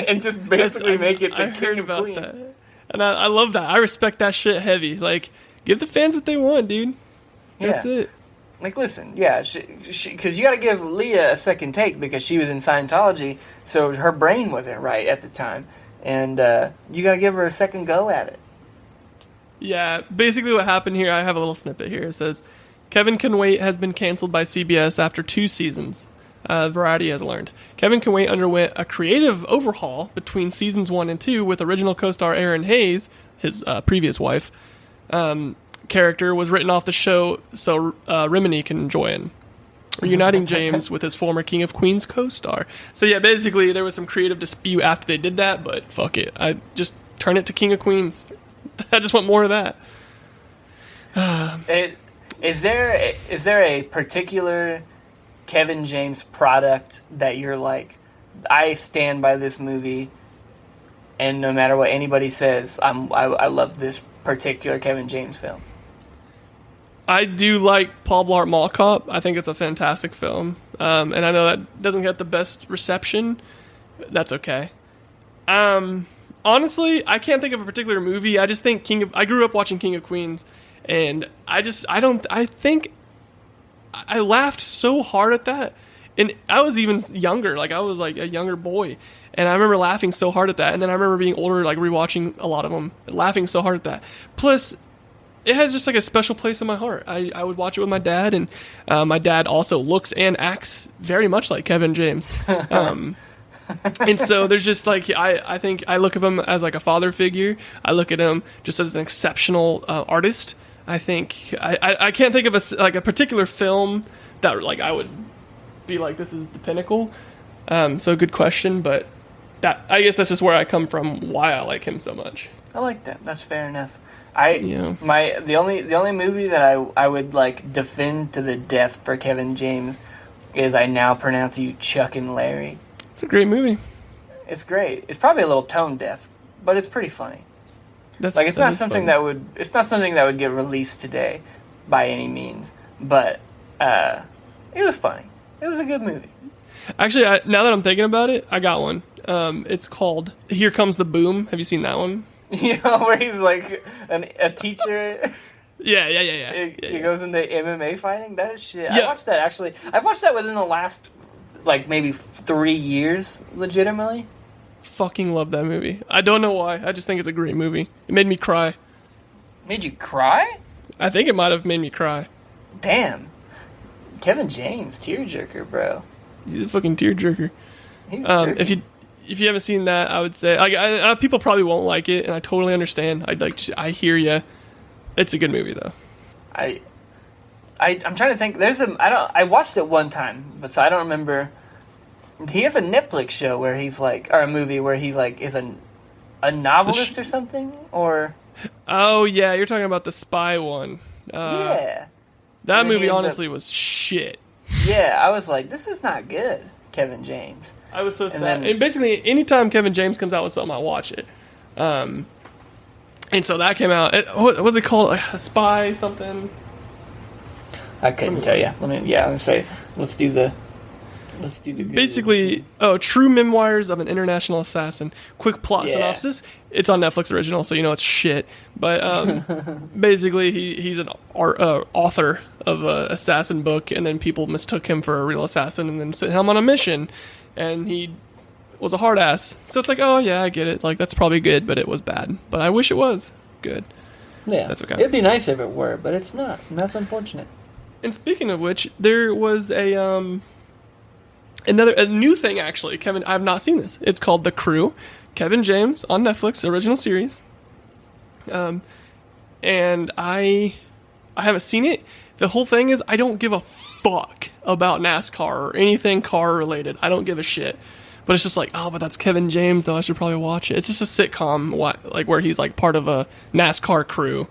And just basically make it the King of Queens. That. And I love that. I respect that shit heavy. Like, give the fans what they want, dude. That's it. Like, listen, because you got to give Leah a second take because she was in Scientology, so her brain wasn't right at the time. And you got to give her a second go at it. Yeah, basically what happened here, I have a little snippet here. It says, Kevin Can Wait has been canceled by CBS after 2 seasons. Variety has learned. Kevin Can Wait underwent a creative overhaul between seasons 1 and 2 with original co-star Erin Hayes, his previous wife. Character was written off the show so Rimini can join, reuniting James with his former King of Queens co-star. So yeah, basically there was some creative dispute after they did that, but fuck it. I just turn it to King of Queens. I just want more of that. Is there a particular Kevin James product that you're like, I stand by this movie, and no matter what anybody says, I love this particular Kevin James film? I do like Paul Blart Mall Cop. I think it's a fantastic film, and I know that doesn't get the best reception. That's okay. Honestly, I can't think of a particular movie. I just think I grew up watching King of Queens, and I think I laughed so hard at that. And I was even younger, like I was like a younger boy, and I remember laughing so hard at that. And then I remember being older, like rewatching a lot of them, laughing so hard at that. Plus, it has just like a special place in my heart. I would watch it with my dad, and my dad also looks and acts very much like Kevin James. And so there's just like I think I look at him as like a father figure. I look at him just as an exceptional artist. I think I can't think of a particular film that like I would be like, this is the pinnacle. So good question, but that I guess that's just where I come from. Why I like him so much. I like that. That's fair enough. The only movie that I would like defend to the death for Kevin James is I Now Pronounce You Chuck and Larry. It's a great movie. It's great. It's probably a little tone deaf, but it's pretty funny. It's not something that would get released today by any means, but it was funny. It was a good movie. Actually, now that I'm thinking about it, I got one. It's called Here Comes the Boom. Have you seen that one? Where he's like a teacher. Yeah. He goes into MMA fighting. That is shit. Yeah. I watched that actually. I've watched that within the last like maybe 3 years, legitimately. Fucking love that movie. I don't know why. I just think it's a great movie. It made me cry. Made you cry? I think it might have made me cry. Damn. Kevin James, tearjerker, bro. He's a fucking tearjerker. He's jerky. If you haven't seen that, I would say like people probably won't like it, and I totally understand. I hear you. It's a good movie though. I'm trying to think. I watched it one time, but so I don't remember. He has a Netflix show where he's like, or a movie where he's like is a novelist or something, or. Oh yeah, you're talking about the spy one. Yeah. That movie honestly was shit. Yeah, I was like, this is not good, Kevin James. I was so sad. And basically, anytime Kevin James comes out with something, I watch it. And so that came out. What was it called? A Spy something? I couldn't tell you. Let's say, let's do the basically, True Memoirs of an International Assassin. Quick plot synopsis. It's on Netflix original, so you know it's shit. But basically, he's an author of an assassin book, and then people mistook him for a real assassin and then sent him on a mission. And he was a hard ass. So it's like, oh yeah, I get it. Like, that's probably good, but it was bad. But I wish it was good. Yeah. That's okay. It'd be nice if it were, but it's not. And that's unfortunate. And speaking of which, there was a new thing actually. Kevin, I have not seen this. It's called The Crew. Kevin James on Netflix, the original series. And I haven't seen it. The whole thing is I don't give a fuck about NASCAR or anything car related. I don't give a shit. But it's just like, oh, but that's Kevin James though. I should probably watch it. It's just a sitcom, like where he's like part of a NASCAR crew.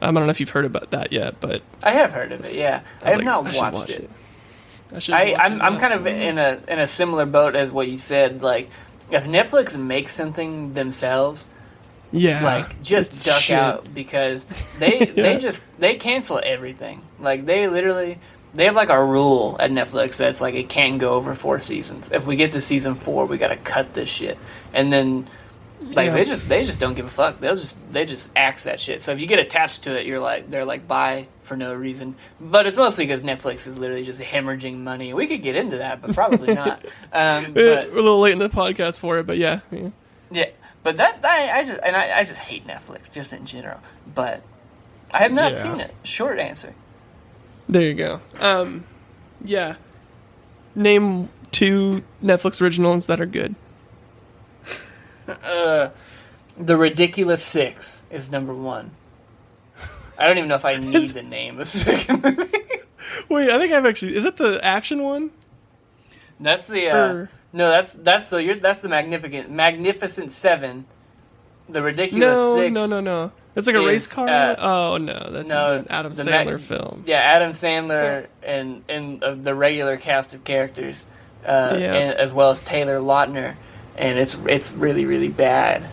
I don't know if you've heard about that yet, but I have heard of it. Yeah, I have not watched it. I'm kind of in a similar boat as what you said. Like, if Netflix makes something themselves, like just duck shit out, because they cancel everything. Like, they have like a rule at Netflix that's like it can't go over 4 seasons. If we get to season 4, we gotta cut this shit. And then like they just don't give a fuck. They just axe that shit. So if you get attached to it, they're like bye for no reason. But it's mostly because Netflix is literally just hemorrhaging money. We could get into that, but probably not. But we're a little late in the podcast for it, but yeah. Yeah, but I just hate Netflix just in general. But I have not seen it. Short answer. There you go. Yeah. Name 2 Netflix originals that are good. The Ridiculous Six is number 1. I don't even know if I need the name of second movie. Wait, I think I've actually. Is it the action one? That's the. No, that's the Magnificent Seven. The Ridiculous Six. No. It's like a race car. Oh no, that's an Adam Sandler film. Yeah, Adam Sandler and the regular cast of characters, and, as well as Taylor Lautner, and it's really really bad.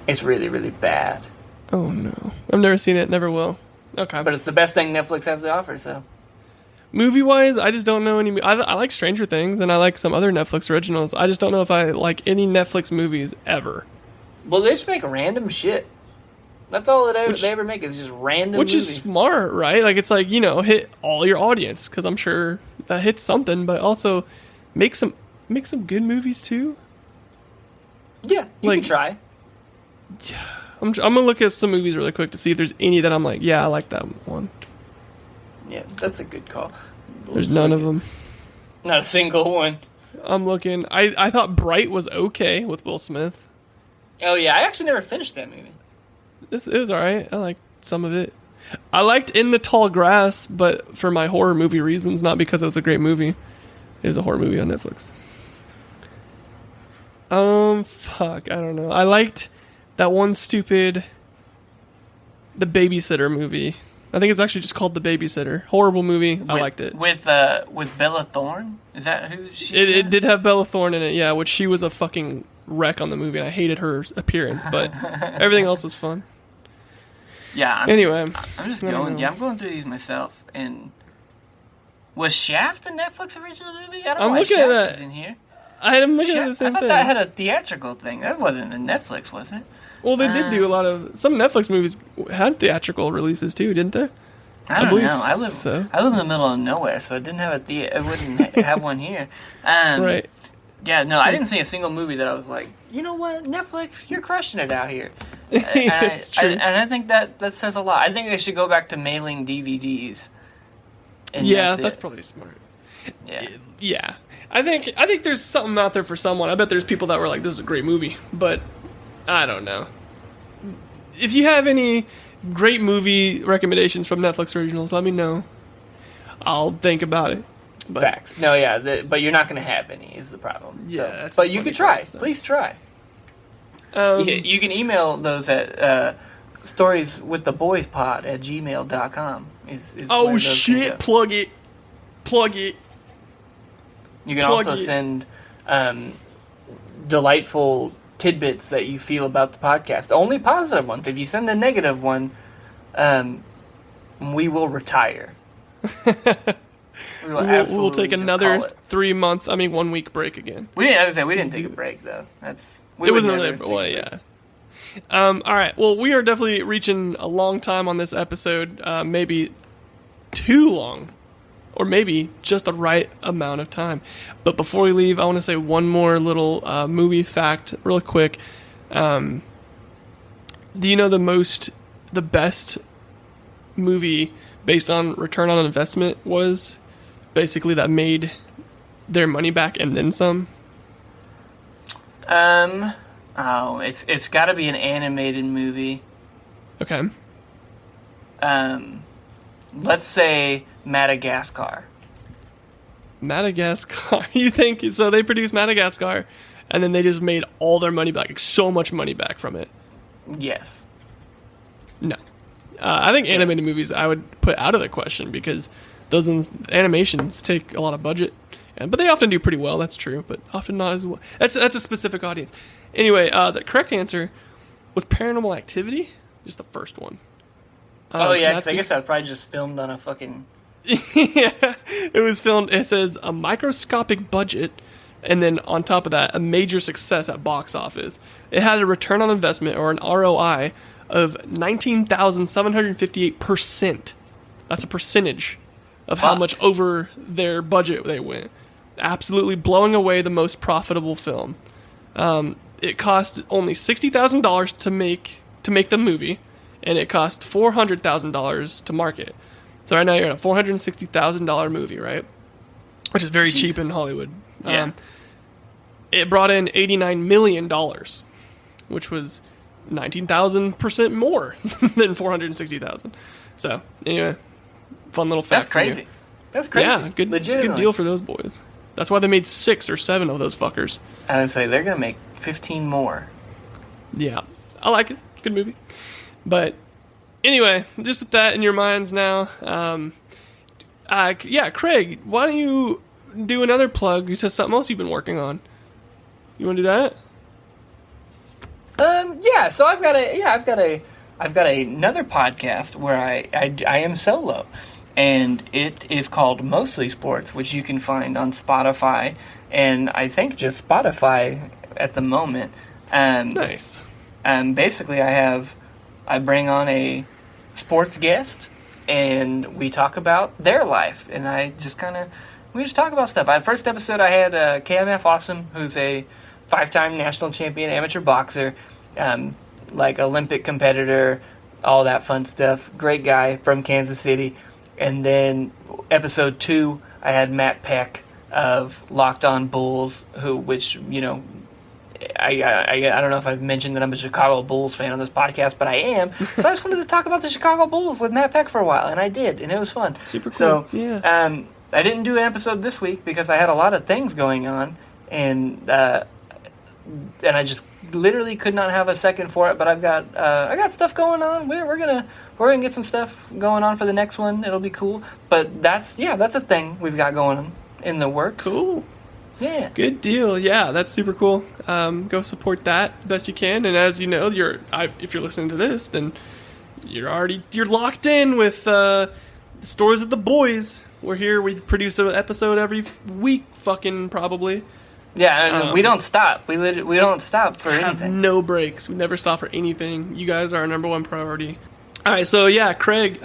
It's really really bad. Oh no, I've never seen it. Never will. Okay, but it's the best thing Netflix has to offer. So, movie wise, I just don't know any. I like Stranger Things and I like some other Netflix originals. I just don't know if I like any Netflix movies ever. Well, they just make random shit. That's all they ever make is just random which movies. Is smart, right? Like, it's like, hit all your audience, because I'm sure that hits something, but also make some good movies too. Yeah, you can try. Yeah, I'm gonna look at some movies really quick to see if there's any that I'm like, yeah, I like that one. Yeah, that's a good call. There's none of them. Not a single one. I'm looking. I thought Bright was okay with Will Smith. Oh yeah, I actually never finished that movie. It was alright. I liked some of it. I liked In the Tall Grass, but for my horror movie reasons, not because it was a great movie. It was a horror movie on Netflix. Fuck, I don't know. I liked that one stupid The Babysitter movie. I think it's actually just called The Babysitter. Horrible movie. I liked it. With Bella Thorne? Is that who she is? It did have Bella Thorne in it, yeah, which she was a fucking wreck on the movie, and I hated her appearance, but everything else was fun. Yeah. Anyway. I'm just going. Yeah, I'm going through these myself. And was Shaft a Netflix original movie? I don't know why Shaft is in here. I'm looking at the same thing. I thought that had a theatrical thing. That wasn't a Netflix, was it? Well, they did do a lot of... Some Netflix movies had theatrical releases too, didn't they? I don't know. I live in the middle of nowhere, so it didn't have it wouldn't have one here. Right. Yeah, no, I didn't see a single movie that I was like, you know what, Netflix, you're crushing it out here. It's true. And I think that says a lot. I think they should go back to mailing DVDs. Yeah, that's probably smart. Yeah. Yeah. I think there's something out there for someone. I bet there's people that were like, this is a great movie, but I don't know. If you have any great movie recommendations from Netflix originals, let me know. I'll think about it. But, facts. No, yeah, but you're not going to have any is the problem. Yeah, but you could try. Please try. You can email those at storieswiththeboyspod@gmail.com. Oh shit! Plug it. You can also send delightful tidbits that you feel about the podcast. Only positive ones. If you send a negative one, we will retire. We'll take another 1 week break again. We didn't take a break though. It wasn't really. Well, yeah. All right. Well, we are definitely reaching a long time on this episode. Maybe too long, or maybe just the right amount of time. But before we leave, I want to say one more little movie fact, real quick. Do you know the best movie based on return on investment was? Basically, that made their money back and then some. It's got to be an animated movie. Okay. Let's say Madagascar. Madagascar. You think so? They produced Madagascar, and then they just made all their money back, like so much money back from it. Yes. No. I think animated movies I would put out of the question because those animations take a lot of budget, but they often do pretty well. That's true, but often not as well. That's a specific audience. Anyway, the correct answer was Paranormal Activity, just the first one. Yeah, because I guess that was probably just filmed on a fucking... Yeah, it was filmed. It says a microscopic budget, and then on top of that, a major success at box office. It had a return on investment, or an ROI, of 19,758%. That's a percentage of how much over their budget they went. Absolutely blowing away the most profitable film. It cost only $60,000 to make the movie, and it cost $400,000 to market. So right now you're at a $460,000 movie, right? Which is very cheap in Hollywood. Yeah. It brought in $89 million, which was 19,000% more than $460,000. So anyway, fun little fact. That's crazy. That's crazy. Yeah, good deal for those boys. That's why they made 6 or 7 of those fuckers. I would say they're gonna make 15 more. Yeah, I like it. Good movie. But anyway, just with that in your minds now, Craig, why don't you do another plug to something else you've been working on? You want to do that? Yeah. So I've got another podcast where I am solo, and it is called Mostly Sports, which you can find on Spotify, and I think just Spotify at the moment. Nice. Basically, I bring on a sports guest, and we talk about their life, and we just talk about stuff. First episode, I had KMF Awesome, who's a 5-time national champion amateur boxer, like Olympic competitor, all that fun stuff. Great guy from Kansas City. And then episode 2, I had Matt Peck, of Locked On Bulls, which I don't know if I've mentioned that I'm a Chicago Bulls fan on this podcast, but I am. So I just wanted to talk about the Chicago Bulls with Matt Peck for a while, and I did, and it was fun. Super cool. So, yeah. I didn't do an episode this week because I had a lot of things going on, and I just literally could not have a second for it. But I got stuff going on. We're gonna get some stuff going on for the next one. It'll be cool. But that's a thing we've got going on in the works. Cool. Yeah. Good deal. Yeah, that's super cool. Go support that best you can. And as you know, if you're listening to this, then you're locked in with the Stories of the Boys. We're here. We produce an episode every week, fucking probably. Yeah, we don't stop. We don't stop for anything. No breaks. We never stop for anything. You guys are our number one priority. All right, so yeah, Craig.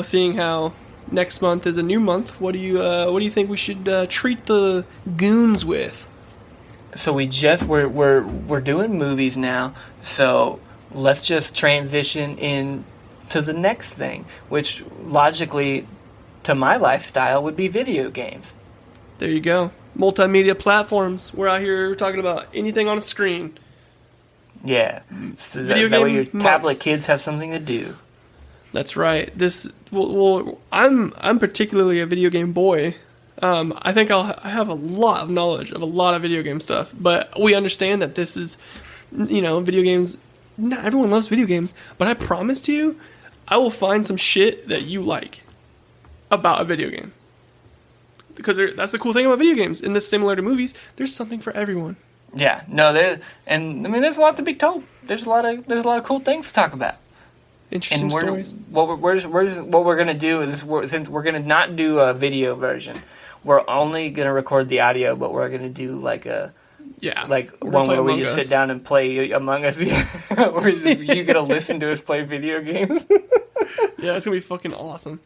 Seeing how next month is a new month, what do you think we should treat the goons with? So we're doing movies now. So let's just transition in to the next thing, which logically, to my lifestyle, would be video games. There you go. Multimedia platforms. We're out here talking about anything on a screen. Yeah. So that way your tablet kids have something to do. That's right. I'm particularly a video game boy. I think I have a lot of knowledge of a lot of video game stuff, but we understand that this is, video games. Not everyone loves video games, but I promise to you, I will find some shit that you like about a video game. Because that's the cool thing about video games. And this, similar to movies, there's something for everyone. Yeah, no, there's a lot to be told. There's a lot of cool things to talk about. Interesting stories. What we're gonna do is since we're gonna not do a video version, we're only gonna record the audio, but we're gonna do like one where we just sit down and play Among Us. Where you get to listen to us play video games. Yeah, it's gonna be fucking awesome.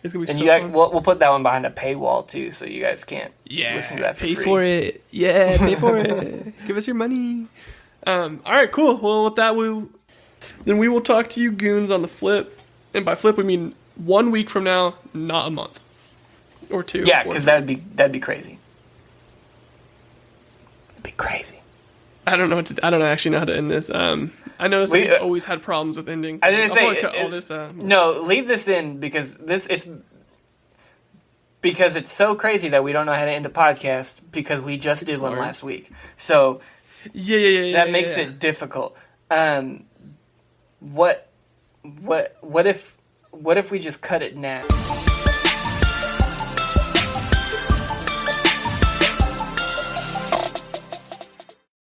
It's gonna be fun. We'll put that one behind a paywall too, so you guys can't listen to that for free. Pay for it. Yeah, pay for it. Give us your money. All right, cool. Well, with that, we will talk to you goons on the flip, and by flip we mean 1 week from now, not a month or two. Yeah, because that'd be crazy. It'd be crazy. I don't actually know how to end this. I noticed we've always had problems with ending. I was gonna say no. Leave this in because it's so crazy that we don't know how to end a podcast because we just did one last week. So that makes it difficult. What if we just cut it now?